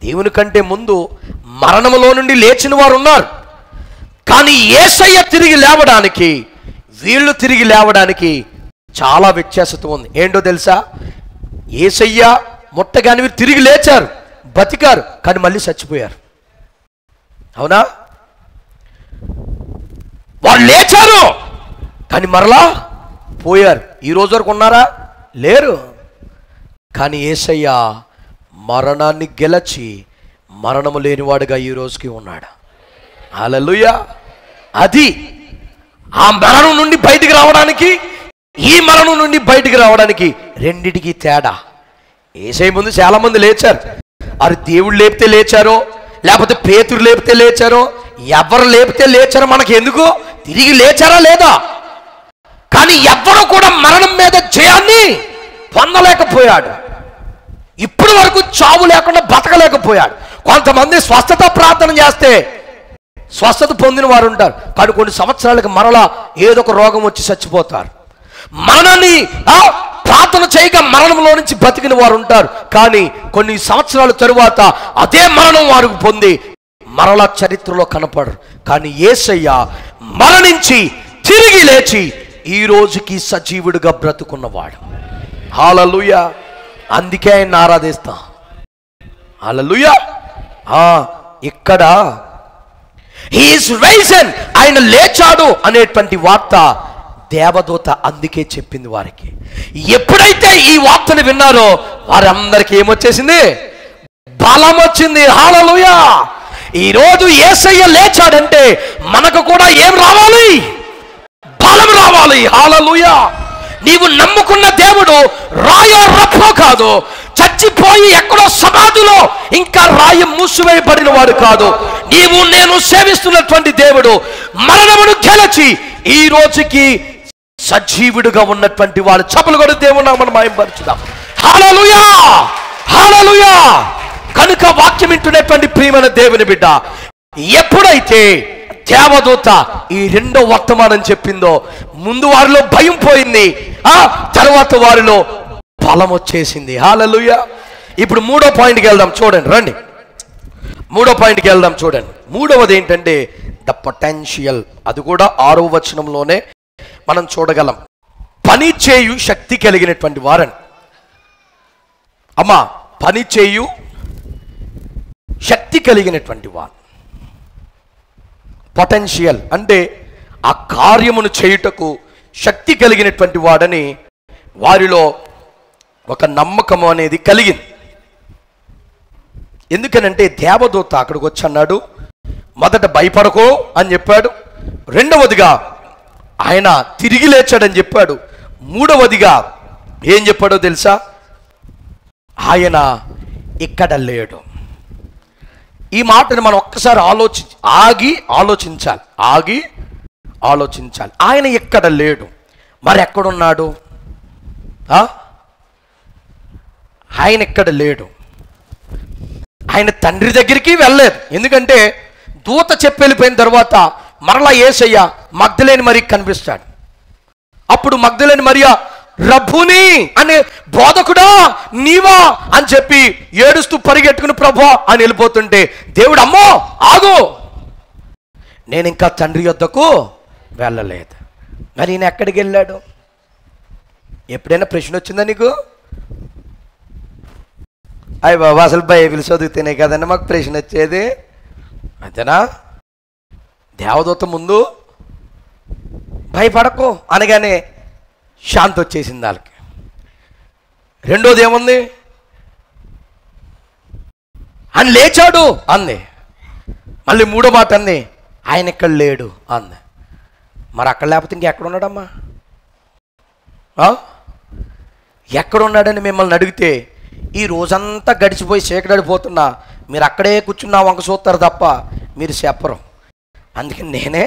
Speaker 1: దేవుని కంటే ముందు మరణములో నుండి లేచిన వారు ఉన్నారు. కానీ యేసయ్య తిరిగి లేవడానికి వీళ్ళు తిరిగి లేవడానికి చాలా వ్యత్యాసత ఉంది. ఏంటో తెలుసా? యేసయ్య ముట్టగాని వీరు తిరిగి లేచారు, బతికారు, కానీ మళ్ళీ చచ్చిపోయారు. అవునా? వాళ్ళు లేచారు కానీ మరలా పోయారు. ఈ రోజు వరకు ఉన్నారా? లేరు. కానీ యేసయ్య మరణాన్ని గెలచి మరణము లేనివాడుగా ఈ రోజుకి ఉన్నాడు. హల్లెలూయా. అది ఆ మరణం నుండి బయటికి రావడానికి, ఈ మరణం నుండి బయటికి రావడానికి రెండిటికి తేడా. యేసయ్య ముందు చాలా మంది లేచారు. అది దేవుడు లేపితే లేచారో, లేకపోతే పేతురు లేపితే లేచారో, ఎవరు లేపితే లేచారో మనకి ఎందుకు? తిరిగి లేచారా లేదా? కానీ ఎవ్వరూ కూడా మరణం మీద జయాన్ని పొందలేకపోయాడు. ఇప్పటి వరకు చావు లేకుండా బతకలేకపోయాడు. కొంతమంది స్వస్థత ప్రార్థన చేస్తే స్వస్థత పొందిన వారు ఉంటారు, కానీ కొన్ని సంవత్సరాలకు మరలా ఏదో ఒక రోగం వచ్చి చచ్చిపోతారు. మరణాన్ని ప్రార్థన చేయగా మరణంలో నుంచి బతికిన వారు ఉంటారు, కానీ కొన్ని సంవత్సరాల తరువాత అదే మరణం వారికి పొంది మరలా చరిత్రలో కనపడరు. కానీ యేసయ్య మరణించి తిరిగి లేచి ఈ రోజుకి సజీవుడిగా బ్రతుకున్నవాడు. హల్లెలూయా. అందుకే ఆయన ఆరాధిస్తాం. హల్లెలూయా. ఇక్కడ హి ఈస్ రైజన్, ఆయన లేచాడు అనేటువంటి వార్త దేవదూత అందుకే చెప్పింది వారికి. ఎప్పుడైతే ఈ వార్తను విన్నారో వారందరికీ ఏమొచ్చేసింది? బలం వచ్చింది. హల్లెలూయా. ఈరోజు యేసయ్య లేచాడంటే మనకు కూడా ఏం రావాలి? బలం రావాలి. హల్లెలూయా. నీవు నమ్ముకున్న దేవుడు రాయో రప్పో కాదు, చచ్చిపోయి ఎక్కడో సమాధిలో ఇంకా రాయి మూసివేయబడిన వాడు కాదు. నీవు నేను సేవిస్తున్నటువంటి దేవుడు మరణమును గెలిచి ఈ రోజుకి సజీవుడిగా ఉన్నటువంటి వాడు. చప్పలు కూడా దేవుడు మనం మహిమపరచుదాం. హల్లెలూయా. హల్లెలూయా. కనుక వాక్యం వింటున్నటువంటి ప్రియమైన దేవుని బిడ్డ, ఎప్పుడైతే దేవదూత ఈ రెండో వర్తమానం చెప్పిందో ముందు వారిలో భయం పోయింది, తర్వాత వారిలో బలం వచ్చేసింది. హల్లెలూయా. ఇప్పుడు మూడో పాయింట్కి వెళ్దాం. చూడండి, రండి, మూడో పాయింట్కి వెళ్దాం. చూడండి, మూడవది ఏంటంటే ద పొటెన్షియల్. అది కూడా 6వ వచనంలోనే మనం చూడగలం. పని చేయు శక్తి కలిగినటువంటి వారని. అమ్మా, పని చేయు శక్తి కలిగినటువంటి వారు. పొటెన్షియల్ అంటే ఆ కార్యమును చేయుటకు శక్తి కలిగినటువంటి వాడని వారిలో ఒక నమ్మకం అనేది కలిగింది. ఎందుకనంటే దేవదూత అక్కడికి వచ్చి అన్నాడు, మొదట భయపడకో అని చెప్పాడు. రెండవదిగా ఆయన తిరిగి లేచాడని చెప్పాడు. మూడవదిగా ఏం చెప్పాడో తెలుసా? ఆయన ఇక్కడ లేడు. ఈ మాటని మనం ఒక్కసారి ఆలోచించాలి. ఆయన ఇక్కడ లేడు, మరి ఎక్కడున్నాడు? ఆయన ఇక్కడ లేడు. ఆయన తండ్రి దగ్గరికి వెళ్ళలేదు. ఎందుకంటే దూత చెప్పి వెళ్ళిపోయిన తర్వాత మరలా యేసయ్య మగ్దలేని మరియకి కనిపిస్తాడు. అప్పుడు మగ్దలేని మరియ రబ్బుని అనే బోధకుడా నీవా అని చెప్పి ఏడుస్తూ పరిగెట్టుకుని ప్రభా అని వెళ్ళిపోతుంటే దేవుడు అమ్మో ఆగు, నేను ఇంకా తండ్రి యొద్దకు వెళ్ళలేదు. మరి ఈయన ఎక్కడికి వెళ్ళాడు? ఎప్పుడైనా ప్రశ్న వచ్చిందా నీకు? అయ్య బాబా అసలు బైబిల్ చదివితేనే కదండి మాకు ప్రశ్న వచ్చేది. అంతేనా? దేవదూత ముందు భయపడకు అనగానే శాంతి వచ్చేసింది వాళ్ళకి. రెండోది ఏముంది? ఆయన లేచాడు అంది. మళ్ళీ మూడో మాట అంది, ఆయన ఇక్కడ లేడు అంది. మరి అక్కడ లేకపోతే ఇంకెక్కడున్నాడమ్మా? ఎక్కడున్నాడని మిమ్మల్ని అడిగితే ఈ రోజంతా గడిచిపోయి చీకటడిపోతున్నా మీరు అక్కడే కూర్చున్నా వంక చూస్తారు తప్ప మీరు చెప్పరు. అందుకని నేనే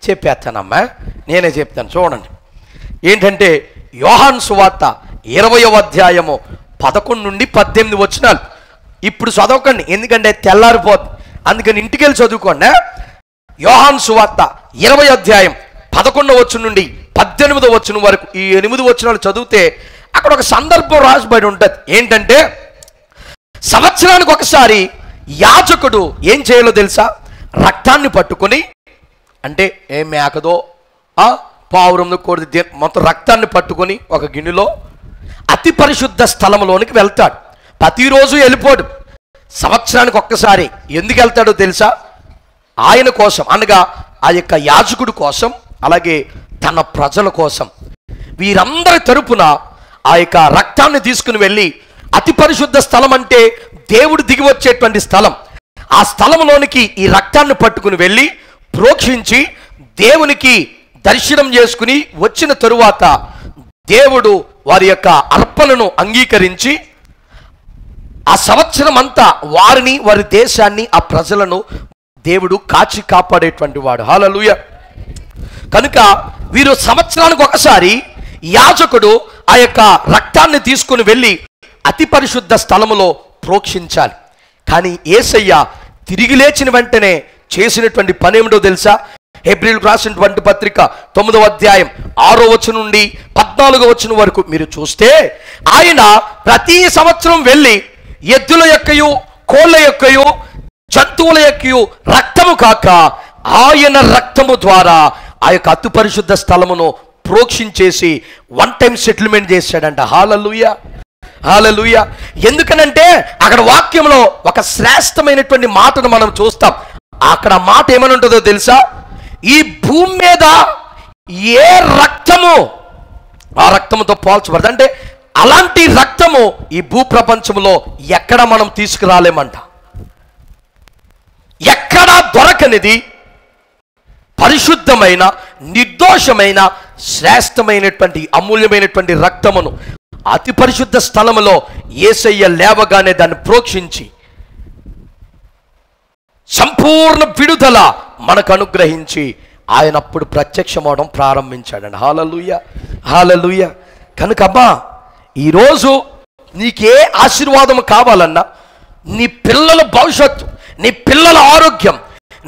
Speaker 1: చెప్పేస్తానమ్మా, నేనే చెప్తాను. చూడండి ఏంటంటే యోహాను సువార్త 20వ అధ్యాయము 11 నుండి 18 వచనాలు. ఇప్పుడు చదవకండి ఎందుకంటే తెల్లారిపోద్ది, అందుకని ఇంటికి వెళ్ళి చదువుకోండి. యోహాను సువార్త 20వ అధ్యాయం 11వ వచనం నుండి 18వ వచనం వరకు ఈ 8 వచనాలు చదివితే అక్కడ ఒక సందర్భం రాసిబడి ఉంటుంది. ఏంటంటే సంవత్సరానికి ఒకసారి యాజకుడు ఏం చేయాలో తెలుసా? రక్తాన్ని పట్టుకొని, అంటే ఏం మేకదో పావురంలో కోడి మొత్తం రక్తాన్ని పట్టుకొని ఒక గిన్నెలో అతి పరిశుద్ధ స్థలంలోనికి వెళ్తాడు. ప్రతిరోజు వెళ్ళిపోడు, సంవత్సరానికి ఒక్కసారి. ఎందుకు వెళ్తాడో తెలుసా? ఆయన కోసం, అనగా ఆ యొక్క యాజకుడు కోసం, అలాగే తన ప్రజల కోసం, వీరందరి తరపున ఆ యొక్క రక్తాన్ని తీసుకుని వెళ్ళి, అతి పరిశుద్ధ స్థలం అంటే దేవుడు దిగి వచ్చేటువంటి స్థలం, ఆ స్థలంలోనికి ఈ రక్తాన్ని పట్టుకుని వెళ్ళి ప్రోక్షించి దేవునికి దర్శనం చేసుకుని వచ్చిన తరువాత దేవుడు వారి యొక్క అర్పణను అంగీకరించి ఆ సంవత్సరం అంతా వారిని, వారి దేశాన్ని, ఆ ప్రజలను దేవుడు కాచి కాపాడేటువంటి వాడు. హల్లెలూయా. కనుక వీరు సంవత్సరానికి ఒకసారి యాజకుడు ఆ యొక్క రక్తాన్ని తీసుకుని వెళ్ళి అతి పరిశుద్ధ స్థలములో ప్రోక్షించాలి. కానీ యేసయ్య తిరిగి లేచిన వెంటనే చేసినటువంటి పని ఏమిటో తెలుసా? హెబ్రీయులకు రాసినటువంటి పత్రిక 9వ అధ్యాయం 6వ వచనం నుండి 14వ వచనం వరకు మీరు చూస్తే ఆయన ప్రతి సంవత్సరం వెళ్ళి ఎద్దుల యొక్కయు, కోళ్ళ యొక్కయు, జంతువుల యొక్కయు రక్తము కాక ఆయన రక్తము ద్వారా ఆ యొక్క అతి పరిశుద్ధ స్థలమును ప్రోక్షించేసి వన్ టైం సెటిల్మెంట్ చేశాడంట. హల్లెలూయా, హల్లెలూయా. ఎందుకనంటే అక్కడ వాక్యంలో ఒక శ్రేష్టమైనటువంటి మాటను మనం చూస్తాం. అక్కడ మాట ఏమని ఉంటుందో తెలుసా? ఈ భూమి మీద ఏ రక్తము ఆ రక్తముతో పోల్చబడదు. అంటే అలాంటి రక్తము ఈ భూ ప్రపంచంలో ఎక్కడ మనం తీసుకురాలేమంట. ఎక్కడా దొరకనిది పరిశుద్ధమైన, నిర్దోషమైన, శ్రేష్టమైనటువంటి, అమూల్యమైనటువంటి రక్తమును అతి పరిశుద్ధ స్థలములో యేసయ్య లేవగానే దాన్ని ప్రోక్షించి సంపూర్ణ విడుదల మనకు అనుగ్రహించి ఆయన అప్పుడు ప్రత్యక్షమవడం ప్రారంభించాడండి. హల్లెలూయా, హల్లెలూయా. కనుక అమ్మా, ఈరోజు నీకే ఆశీర్వాదం కావాలన్నా, నీ పిల్లల భవిష్యత్తు, నీ పిల్లల ఆరోగ్యం,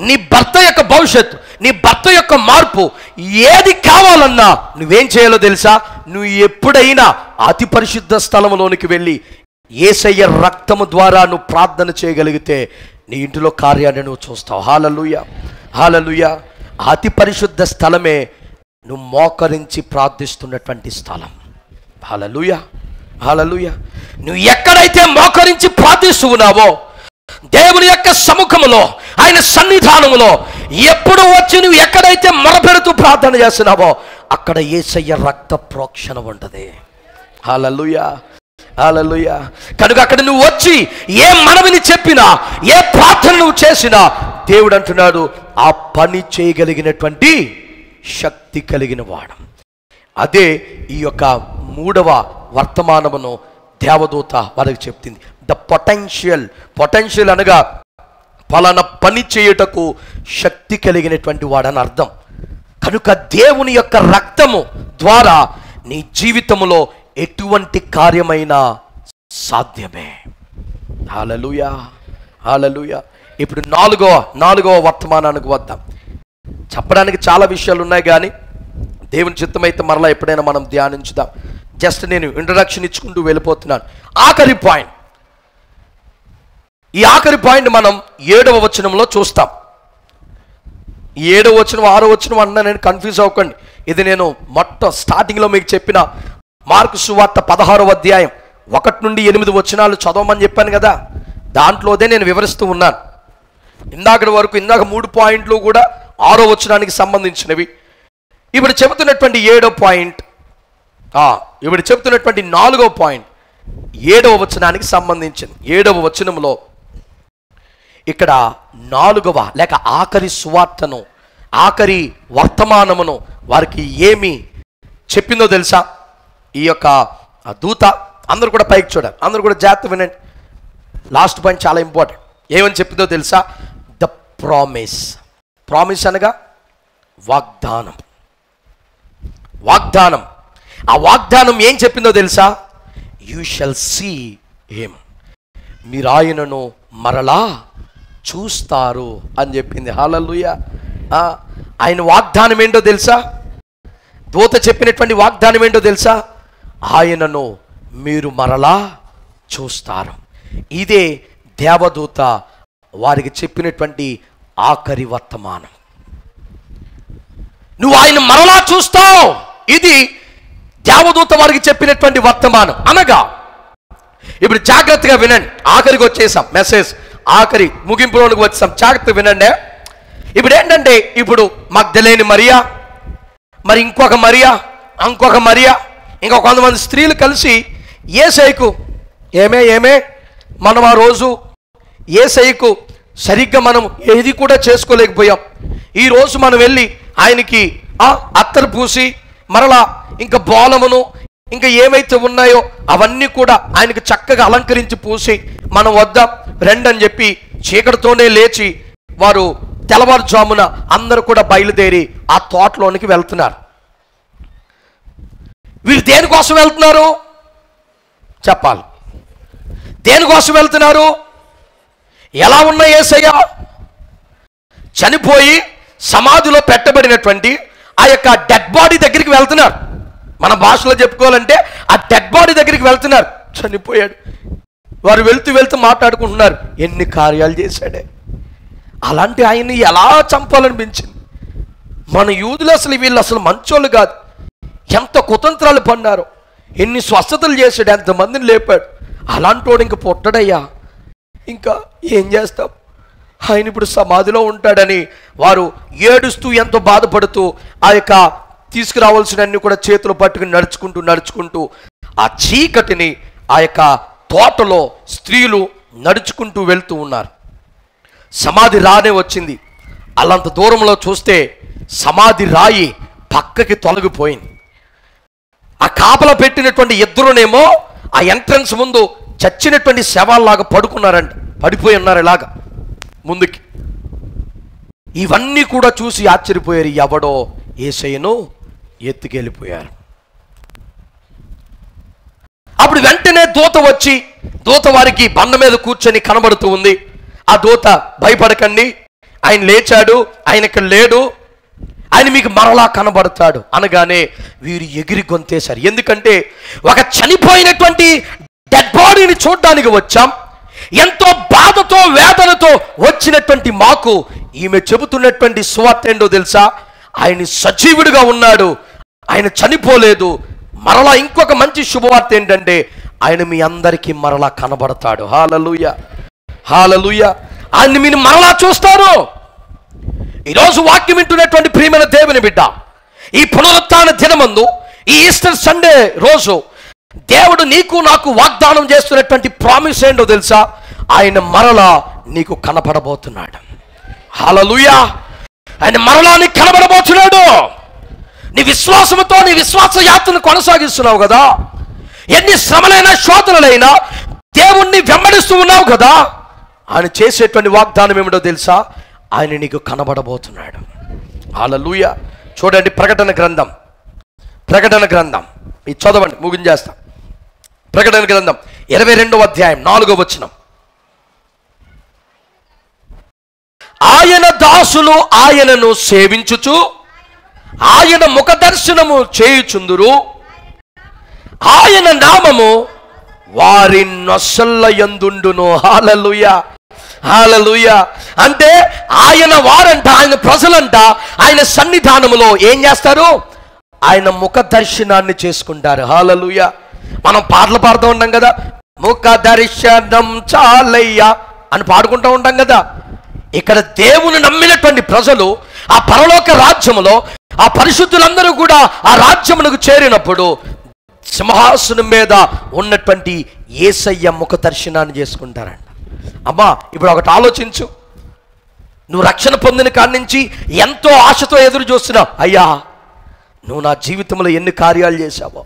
Speaker 1: నీ భర్త యొక్క భవిష్యత్తు, నీ భర్త యొక్క మార్పు, ఏది కావాలన్నా నువ్వేం చేయాలో తెలుసా? నువ్వు ఎప్పుడైనా అతి పరిశుద్ధ స్థలంలోనికి వెళ్ళి యేసయ్య రక్తము ద్వారా నువ్వు ప్రార్థన చేయగలిగితే నీ ఇంటిలో కార్యాన్ని నువ్వు చూస్తావు. హల్లెలూయా, హల్లెలూయా. అతి పరిశుద్ధ స్థలమే నువ్వు మోకరించి ప్రార్థిస్తున్నటువంటి స్థలం. హల్లెలూయా, హల్లెలూయా. నువ్వు ఎక్కడైతే మోకరించి ప్రార్థిస్తూ ఉన్నావో దేవుని యొక్క సముఖములో, ఆయన సన్నిధానములో ఎప్పుడు వచ్చి నువ్వు ఎక్కడైతే మొరపెడుతూ ప్రార్థన చేస్తున్నావో అక్కడ యేసయ్య రక్త ప్రోక్షణ ఉంటుంది. హల్లెలూయా. హల్లెలూయా. కనుక అక్కడ నువ్వు వచ్చి ఏ మనవిని చెప్పినా, ఏ ప్రార్థన నువ్వు చేసినా దేవుడు అంటున్నాడు ఆ పని చేయగలిగినటువంటి శక్తి కలిగిన వాడు. అదే ఈ యొక్క 3వ వర్తమానమును దేవదూత వారికి చెప్తుంది. ద పొటెన్షియల్ అనగా పలానా పని చేయుటకు శక్తి కలిగినటువంటి వాడని అర్థం. కనుక దేవుని యొక్క రక్తము ద్వారా నీ జీవితంలో ఎటువంటి కార్యమైనా సాధ్యమే. హల్లెలూయా, హల్లెలూయా. ఇప్పుడు నాలుగవ వర్తమానానికి వద్దాం. చెప్పడానికి చాలా విషయాలు ఉన్నాయి, కానీ దేవుని చిత్తమైతే మరలా ఎప్పుడైనా మనం ధ్యానించుదాం. జస్ట్ నేను ఇంట్రడక్షన్ ఇచ్చుకుంటూ వెళ్ళిపోతున్నాను. ఆఖరి పాయింట్, ఈ ఆఖరి పాయింట్ మనం 7వ వచనంలో చూస్తాం. 7వ వచనం 6వ వచనం అన్నా నేను కన్ఫ్యూజ్ అవ్వకండి. ఇది నేను స్టార్టింగ్లో మీకు చెప్పిన మార్కు సువార్త 16వ అధ్యాయం 1 నుండి 8 వచనాలు చదవమని చెప్పాను కదా, దాంట్లోదే నేను వివరిస్తూ ఉన్నాను. ఇందాక 3 పాయింట్లు కూడా 6వ వచనానికి సంబంధించినవి. ఇప్పుడు చెబుతున్నటువంటి 7వ పాయింట్, ఇప్పుడు చెబుతున్నటువంటి 4వ పాయింట్ 7వ వచనానికి సంబంధించింది. 7వ వచనంలో ఇక్కడ 4వ లేక ఆఖరి సువార్తను, ఆఖరి వర్తమానమును వారికి ఏమి చెప్పిందో తెలుసా? ఈ యొక్క దూత, అందరూ కూడా పైకి చూడాలి, అందరూ కూడా జాగ్రత్త వినండి. లాస్ట్ పాయింట్ చాలా ఇంపార్టెంట్. ఏమని చెప్పిందో తెలుసా? ద ప్రామిస్ అనగా వాగ్దానం. ఆ వాగ్దానం ఏం చెప్పిందో తెలుసా? యూ షల్ సీ హిమ్, మీరు ఆయనను మరలా చూస్తారు అని చెప్పింది. హల్లెలూయా. ఆయన వాగ్దానం ఏంటో తెలుసా? దూత చెప్పినటువంటి వాగ్దానం ఏంటో తెలుసా? ఆయనను మీరు మరలా చూస్తారు. ఇదే దేవదూత వారికి చెప్పినటువంటి ఆఖరి వర్తమానం. నువ్వు ఆయన మరలా చూస్తావు, ఇది దేవదూత వారికి చెప్పినటువంటి వర్తమానం. అనగా ఇప్పుడు జాగ్రత్తగా వినండి, ఆఖరికి వచ్చేసాం, మెసేజ్ ఆఖరి ముగింపులోనికి వచ్చాం. జాగ్రత్తగా వినండి. ఇప్పుడు ఏంటంటే, ఇప్పుడు మగ్దలేని మరియా, మరి ఇంకొక మరియా, ఇంకా కొంతమంది స్త్రీలు కలిసి యేసయ్యకు ఏమే మనం ఆ రోజు యేసయ్యకు సరిగ్గా మనం ఏది కూడా చేసుకోలేకపోయాం. ఈరోజు మనం వెళ్ళి ఆయనకి అత్తరు పూసి మరలా ఇంకా బోలమును ఇంకా ఏమైతే ఉన్నాయో అవన్నీ కూడా ఆయనకు చక్కగా అలంకరించి పూసి మనం వద్దాం రండి అని చెప్పి చీకటితోనే లేచి వారు తెల్లవారుజామున అందరూ కూడా బయలుదేరి ఆ తోటలోనికి వెళ్తున్నారు. వీరు దేనికోసం వెళ్తున్నారు చెప్పాలి. దేనికోసం వెళ్తున్నారు? ఎలా ఉన్న యేసయ్య చనిపోయి సమాధిలో పెట్టబడినటువంటి ఆ యొక్క డెడ్ బాడీ దగ్గరికి వెళ్తున్నారు. మన భాషలో చెప్పుకోవాలంటే ఆ డెడ్ బాడీ దగ్గరికి వెళ్తున్నారు. చనిపోయాడు. వారు వెళ్తూ మాట్లాడుకుంటున్నారు, ఎన్ని కార్యాలు చేశాడే, అలాంటి ఆయన్ని ఎలా చంపాలనిపించింది. మన యూదులు వీళ్ళు అసలు మంచోళ్ళు కాదు, ఎంత కుతంత్రాలు పన్నారు, ఎన్ని స్వస్థతలు చేశాడు, ఎంతమందిని లేపాడు, అలాంటి వాడు ఇంక పుట్టడయ్యా, ఇంకా ఏం చేస్తాం, ఆయన ఇప్పుడు సమాధిలో ఉంటాడని వారు ఏడుస్తూ ఎంతో బాధపడుతూ ఆ యొక్క తీసుకురావాల్సినన్ని కూడా చేతులు పట్టుకుని నడుచుకుంటూ ఆ చీకటిని ఆ యొక్క తోటలో స్త్రీలు నడుచుకుంటూ వెళ్తూ ఉన్నారు. సమాధి రానే వచ్చింది. అలాంత దూరంలో చూస్తే సమాధి రాయి పక్కకి తొలగిపోయింది. ఆ కాపలా పెట్టినటువంటి ఇద్దరునేమో ఆ ఎంట్రన్స్ ముందు చచ్చినటువంటి శవాల్లాగా పడుకున్నారంట, పడిపోయి ఉన్నారు ఇలాగా ముందుకి. ఇవన్నీ కూడా చూసి ఆశ్చర్యపోయారు. ఎవడో యేసయ్యను ఎత్తుకెళ్ళిపోయారు. అప్పుడు వెంటనే దూత వారికి బండ మీద కూర్చొని కనబడుతూ ఉంది. ఆ దూత, భయపడకండి, ఆయన లేచాడు, ఆయన ఇక్కడ లేడు, ఆయన మీకు మరలా కనబడతాడు అనగానే వీరు ఎగిరి గొంతేశారు. ఎందుకంటే ఒక చనిపోయినటువంటి డెడ్ బాడీని చూడడానికి వచ్చాం, ఎంతో బాధతో వేదనతో వచ్చినటువంటి మాకు ఈమె చెబుతున్నటువంటి సువార్త ఏంటో తెలుసా? ఆయన సజీవుడిగా ఉన్నాడు, ఆయన చనిపోలేదు. మరలా ఇంకొక మంచి శుభవార్త ఏంటంటే ఆయన మీ అందరికీ మరలా కనబడతాడు. హల్లెలూయా, హల్లెలూయా. ఆయన మీరు మరలా చూస్తారు. ఈరోజు వాక్యం వింటున్నటువంటి ప్రియమైన దేవుని బిడ్డ, ఈ పునరుత్థాన దినమందు, ఈ ఈస్టర్ సండే రోజు దేవుడు నీకు నాకు వాగ్దానం చేస్తున్నటువంటి ప్రామిస్ ఏంటో తెలుసా? ఆయన మరలా నీకు కనపడబోతున్నాడు. హల్లెలూయా! ఆయన మరలా నీకు కనబడబోతున్నాడు. నీ విశ్వాసంతో నీ విశ్వాస యాత్రను కొనసాగిస్తున్నావు కదా, ఎన్ని శ్రమలైనా శోధనలైనా దేవుణ్ణి వెంబడిస్తూ ఉన్నావు కదా, ఆయన చేసేటువంటి వాగ్దానం ఏమిటో తెలుసా? ఆయన నీకు కనబడబోతున్నాడు. హల్లెలూయా! చూడండి, ప్రకటన గ్రంథం ఇది చదవండి, ముగించేస్తాం. ప్రకటన గ్రంథం 22వ అధ్యాయం 4వ వచనం. ఆయన దాసులు ఆయనను సేవించుచు ఆయన ముఖ దర్శనము చేయుచుందురు, ఆయన నామము వారి నొసళ్ళ యందుండును. హల్లెలూయా! హల్లెలూయా! అంటే ఆయన వారంట, ఆయన ప్రజలంట ఆయన సన్నిధానములో ఏం చేస్తారు? ఆయన ముఖ దర్శనాన్ని చేసుకుంటారు. హల్లెలూయా! మనం పాటలు పాడుతూ ఉంటాం కదా, ముఖ దర్శనం చాలయ్యా అని పాడుకుంటూ ఉంటాం కదా. ఇక్కడ దేవుని నమ్మినటువంటి ప్రజలు ఆ పరలోక రాజ్యములో ఆ పరిశుద్ధులందరూ కూడా ఆ రాజ్యమునకు చేరినప్పుడు సింహాసనం మీద ఉన్నటువంటి యేసయ్య ముఖ దర్శనాన్ని చేసుకుంటారంట. అమ్మా, ఇప్పుడు ఒకటి ఆలోచించు. నువ్వు రక్షణ పొందిన కాడి నుంచి ఎంతో ఆశతో ఎదురు చూస్తున్నావు. అయ్యా, నువ్వు నా జీవితంలో ఎన్ని కార్యాలు చేశావో.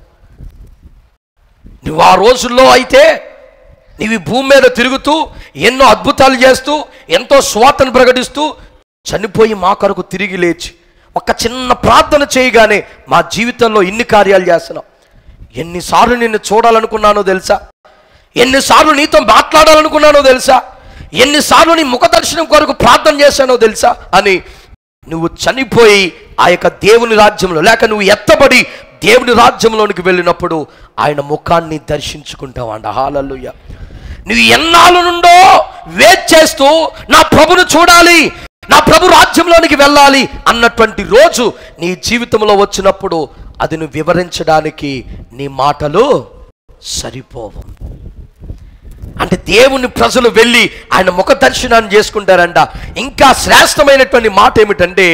Speaker 1: నువ్వు ఆ రోజుల్లో అయితే నీవు భూమి మీద తిరుగుతూ ఎన్నో అద్భుతాలు చేస్తూ ఎంతో స్వార్థను ప్రకటిస్తూ చనిపోయి మా కొరకు తిరిగి లేచి ఒక చిన్న ప్రార్థన చేయగానే మా జీవితంలో ఇన్ని కార్యాలు చేస్తున్నావు. ఎన్నిసార్లు నిన్ను చూడాలనుకున్నానో తెలుసా? ఎన్నిసార్లు నీతో మాట్లాడాలనుకున్నానో తెలుసా? ఎన్నిసార్లు నీ ముఖ దర్శనం కొరకు ప్రార్థన చేశానో తెలుసా అని నువ్వు చనిపోయి ఆ యొక్క దేవుని రాజ్యంలో, లేక నువ్వు ఎత్తబడి దేవుని రాజ్యంలోనికి వెళ్ళినప్పుడు ఆయన ముఖాన్ని దర్శించుకుంటావంట. హల్లెలూయా! నువ్వు ఎన్నాళ్ళ నుండో వెయిట్ చేస్తూ నా ప్రభును చూడాలి, నా ప్రభు రాజ్యంలోనికి వెళ్ళాలి అన్నటువంటి రోజు నీ జీవితంలో వచ్చినప్పుడు అది నువ్వు వివరించడానికి నీ మాటలు సరిపోవు. అంటే దేవుని ప్రజలు వెళ్ళి ఆయన ముఖ దర్శనాన్ని చేసుకుంటారంట. ఇంకా శ్రేష్టమైనటువంటి మాట ఏమిటంటే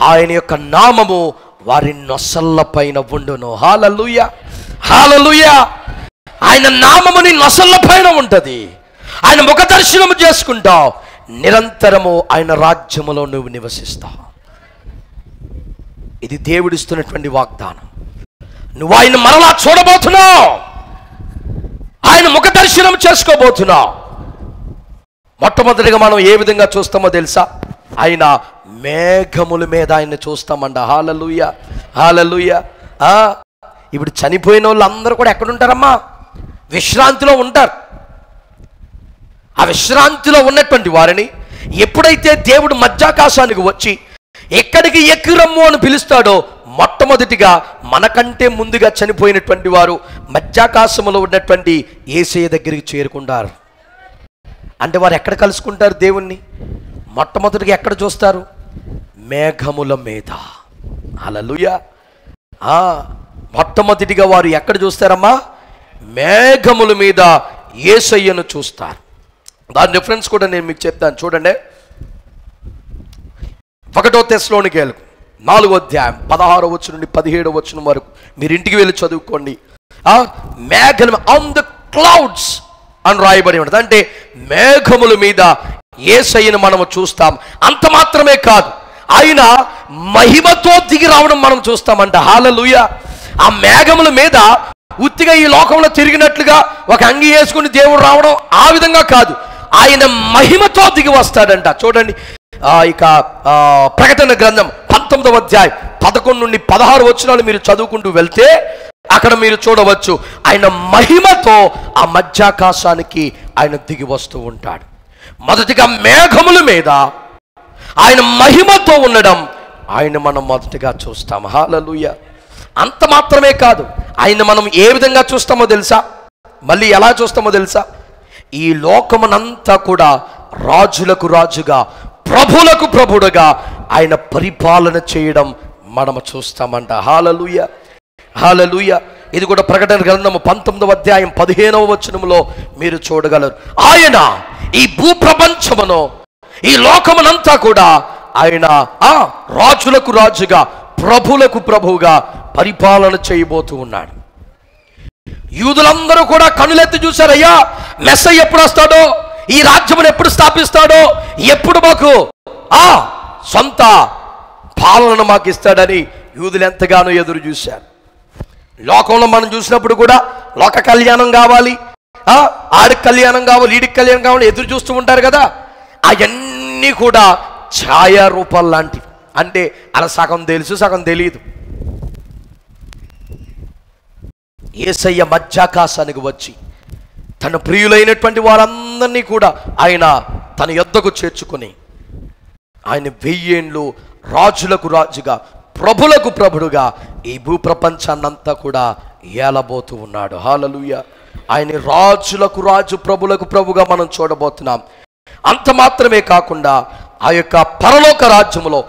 Speaker 1: ఆయన యొక్క నామము వారి నొసళ్ళ పైన ఉండును. హల్లెలూయా! హల్లెలూయా! ఆయన నామము నీ నొసళ్ళ పైన ఉంటుంది. ఆయన ముఖ దర్శనము చేసుకుంటావు. నిరంతరము ఆయన రాజ్యములో నువ్వు నివసిస్తావు. ఇది దేవుడిస్తున్నటువంటి వాగ్దానం. నువ్వు ఆయన మరలా చూడబోతున్నావు, ఆయన ముఖ దర్శనం చేసుకోబోతున్నావు. మొట్టమొదటిగా మనం ఏ విధంగా చూస్తామో తెలుసా? ఆయన మేఘముల మీద ఆయన చూస్తామంట. హల్లెలూయా! హల్లెలూయా! ఇప్పుడు చనిపోయిన వాళ్ళు అందరూ కూడా ఎక్కడుంటారమ్మా? విశ్రాంతిలో ఉంటారు. ఆ విశ్రాంతిలో ఉన్నటువంటి వారిని ఎప్పుడైతే దేవుడు మధ్యాకాశానికి వచ్చి ఎక్కడికి ఎక్కిరమ్ము అని పిలుస్తాడో, మొట్టమొదటిగా మనకంటే ముందుగా చనిపోయినటువంటి వారు మధ్యాకాశంలో ఉన్నటువంటి యేసయ్య దగ్గరికి చేరుకుంటారు. అంటే వారు ఎక్కడ కలుసుకుంటారు దేవుణ్ణి? మొట్టమొదటిగా ఎక్కడ చూస్తారు? మేఘముల మీద. హల్లెలూయా! మొట్టమొదటిగా వారు ఎక్కడ చూస్తారమ్మా? మేఘముల మీద యేసయ్యను చూస్తారు. దాని రిఫరెన్స్ కూడా నేను మీకు చెప్తాను. చూడండి, 1 తెస్సలోనికీయులకు 4వ అధ్యాయం 16వ వచనం నుండి 17వ వచనం వరకు మీరు ఇంటికి వెళ్ళి చదువుకోండి. మేఘం ఆన్ ద క్లౌడ్స్ అని రాయబడి ఉంటుంది. అంటే మేఘముల మీద యేసయ్యను మనము చూస్తాం. అంత మాత్రమే కాదు, ఆయన మహిమతో దిగి రావడం మనం చూస్తామంట. హల్లెలూయా! ఆ మేఘముల మీద ఉత్తిగా ఈ లోకంలో తిరిగినట్లుగా ఒక అంగి వేసుకుని దేవుడు రావడం ఆ విధంగా కాదు, ఆయన మహిమతో దిగి వస్తాడంట. చూడండి, ఇక ప్రకటన గ్రంథం 19వ అధ్యాయం 11 నుండి 16 వచనాలు మీరు చదువుకుంటూ వెళ్తే అక్కడ మీరు చూడవచ్చు, ఆయన మహిమతో ఆ మధ్యాకాశానికి ఆయన దిగి వస్తూ ఉంటాడు. మొదటిగా మేఘముల మీద ఆయన మహిమతో ఉండడం ఆయన మనం మొదటిగా చూస్తాం. హల్లెలూయా! అంత మాత్రమే కాదు, ఆయన మనం ఏ విధంగా చూస్తామో తెలుసా? మళ్ళీ ఎలా చూస్తామో తెలుసా? ఈ లోకమునంతా కూడా రాజులకు రాజుగా, ప్రభులకు ప్రభుడుగా ఆయన పరిపాలన చేయడం మనము చూస్తామంట. హల్లెలూయా! హల్లెలూయా! ఇది కూడా ప్రకటన గ్రంథము 19వ అధ్యాయం 15వ వచనములో మీరు చూడగలరు. ఆయన ఈ భూప్రపంచమును, ఈ లోకమునంతా కూడా ఆయన రాజులకు రాజుగా, ప్రభులకు ప్రభువుగా పరిపాలన చేయబోతూ ఉన్నాడు. యూదులందరూ కూడా కనులెత్తి చూశారు, అయ్యా మెస్సయ్య ఎప్పుడు వస్తాడో, ఈ రాజ్యమును ఎప్పుడు స్థాపిస్తాడో, ఎప్పుడు మాకు సొంత పాలనను మాకు ఇస్తాడని యూదులు ఎంతగానో ఎదురు చూశారు. లోకంలో మనం చూసినప్పుడు కూడా లోక కళ్యాణం కావాలి, ఆడికి కళ్యాణం కావాలి, ఈడికి కళ్యాణం కావాలి ఎదురు చూస్తూ ఉంటారు కదా. అవన్నీ కూడా ఛాయారూపాలు లాంటివి. అంటే అలా సగం తెలుసు సగం తెలియదు. యేసయ్య మధ్యాకాశానికి వచ్చి తన ప్రియులైనటువంటి వారందరినీ కూడా ఆయన తన యొద్దకు చేర్చుకొని ఆయన 1000 ఏండ్లు రాజులకు రాజుగా, ప్రభులకు ప్రభుడుగా ఈ భూప్రపంచాన్నంతా కూడా ఏలబోతూ ఉన్నాడు. హల్లెలూయా. ఆయన రాజులకు రాజు, ప్రభులకు ప్రభుగా మనం చూడబోతున్నాం. అంత మాత్రమే కాకుండా ఆ యొక్క పరలోక రాజ్యములో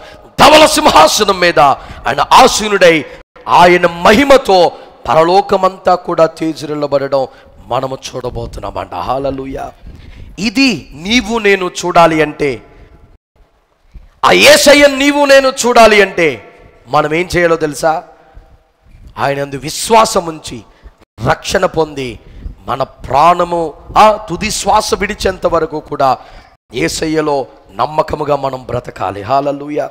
Speaker 1: ధవల సింహాసనం మీద ఆయన ఆసీనుడై ఆయన మహిమతో పరలోకమంతా కూడా తేజరిల్లబడడం మనము చూడబోతున్నామంట. హల్లెలూయా. ఇది నీవు నేను చూడాలి అంటే, ఆ యేసయ్య నీవు నేను చూడాలి అంటే మనం ఏం చేయాలో తెలుసా? ఆయనందు విశ్వాసం ఉంచి రక్షణ పొంది మన ప్రాణము తుది శ్వాస విడిచేంత వరకు కూడా యేసయ్యలో నమ్మకముగా మనం బ్రతకాలి. హల్లెలూయా,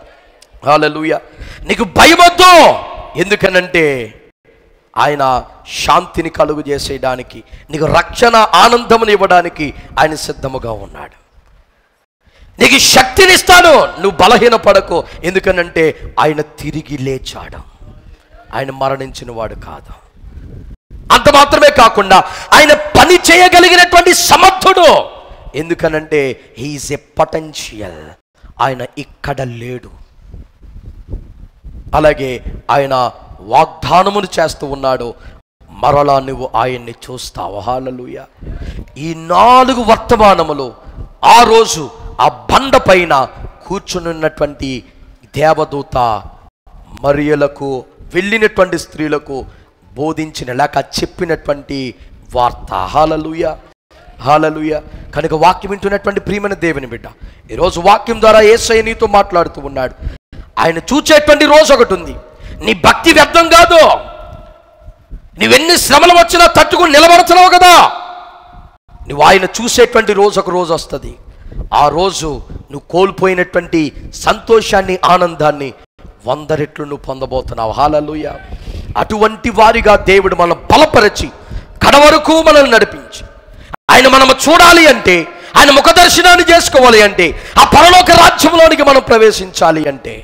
Speaker 1: హల్లెలూయా. నీకు భయమొద్దు, ఎందుకనంటే ఆయన శాంతిని కలుగు చేసేయడానికి, నీకు రక్షణ ఆనందమును ఇవ్వడానికి ఆయన సిద్ధముగా ఉన్నాడు. నీకు శక్తినిస్తాను, నువ్వు బలహీనపడకు, ఎందుకనంటే ఆయన తిరిగి లేచాడు, ఆయన మరణించిన వాడు కాదు. అంత మాత్రమే కాకుండా ఆయన పని చేయగలిగినటువంటి సమర్థుడు, ఎందుకనంటే హీఈస్ ఎ పొటెన్షియల్, ఆయన ఇక్కడ లేడు. అలాగే ఆయన వాగ్దానమును చేస్తూ ఉన్నాడు, మరలా నువ్వు ఆయన్ని చూస్తావు. హల్లెలూయా. ఈ 4 వర్తమానములు ఆ రోజు ఆ బండ పైన కూర్చున్నటువంటి దేవదూత మరియలకు, వెళ్ళినటువంటి స్త్రీలకు బోధించిన లేక చెప్పినటువంటి వార్త. హల్లెలూయా, హల్లెలూయా. కనుక వాక్యం వింటున్నటువంటి ప్రియమైన దేవుని బిడ్డ, ఈరోజు వాక్యం ద్వారా యేసయ్య నీతో మాట్లాడుతూ ఉన్నాడు. ఆయన చూచేటువంటి రోజు ఒకటి ఉంది. నీ భక్తి వ్యర్థం కాదు. నువ్వెన్ని శ్రమలు వచ్చినా తట్టుకుని నిలబడుతున్నావు కదా, నువ్వు ఆయన చూసేటువంటి రోజు ఒక రోజు వస్తుంది. ఆ రోజు నువ్వు కోల్పోయినటువంటి సంతోషాన్ని, ఆనందాన్ని 100 రెట్లు నువ్వు పొందబోతున్నావు. హల్లెలూయా. అటువంటి వారిగా దేవుడు మనం బలపరచి కడవరకు మనల్ని నడిపించి, ఆయన మనము చూడాలి అంటే, ఆయన ముఖదర్శనాన్ని చేసుకోవాలి అంటే, ఆ పరలోక రాజ్యంలోనికి మనం ప్రవేశించాలి అంటే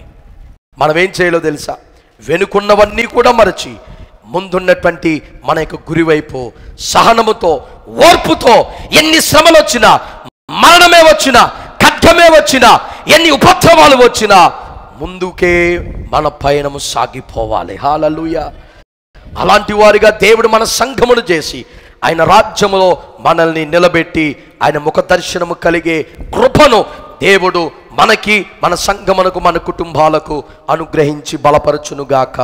Speaker 1: మనం ఏం చేయాలో తెలుసా? వెనుకున్నవన్నీ కూడా మరచి ముందున్నటువంటి మన యొక్క గురివైపు సహనముతో, ఓర్పుతో, ఎన్ని శ్రమలు వచ్చినా, మరణమే వచ్చినా, ఖడ్గమే వచ్చినా, ఎన్ని ఉపద్రవాలు వచ్చినా ముందుకే మన పయనము సాగిపోవాలి. హల్లెలూయా. అలాంటి వారిగా దేవుడు మన సంఘమును చేసి ఆయన రాజ్యములో మనల్ని నిలబెట్టి ఆయన ముఖ దర్శనము కలిగే కృపను దేవుడు మనకి, మన సంఘమునకు, మన కుటుంబాలకు అనుగ్రహించి బలపరచునుగాక.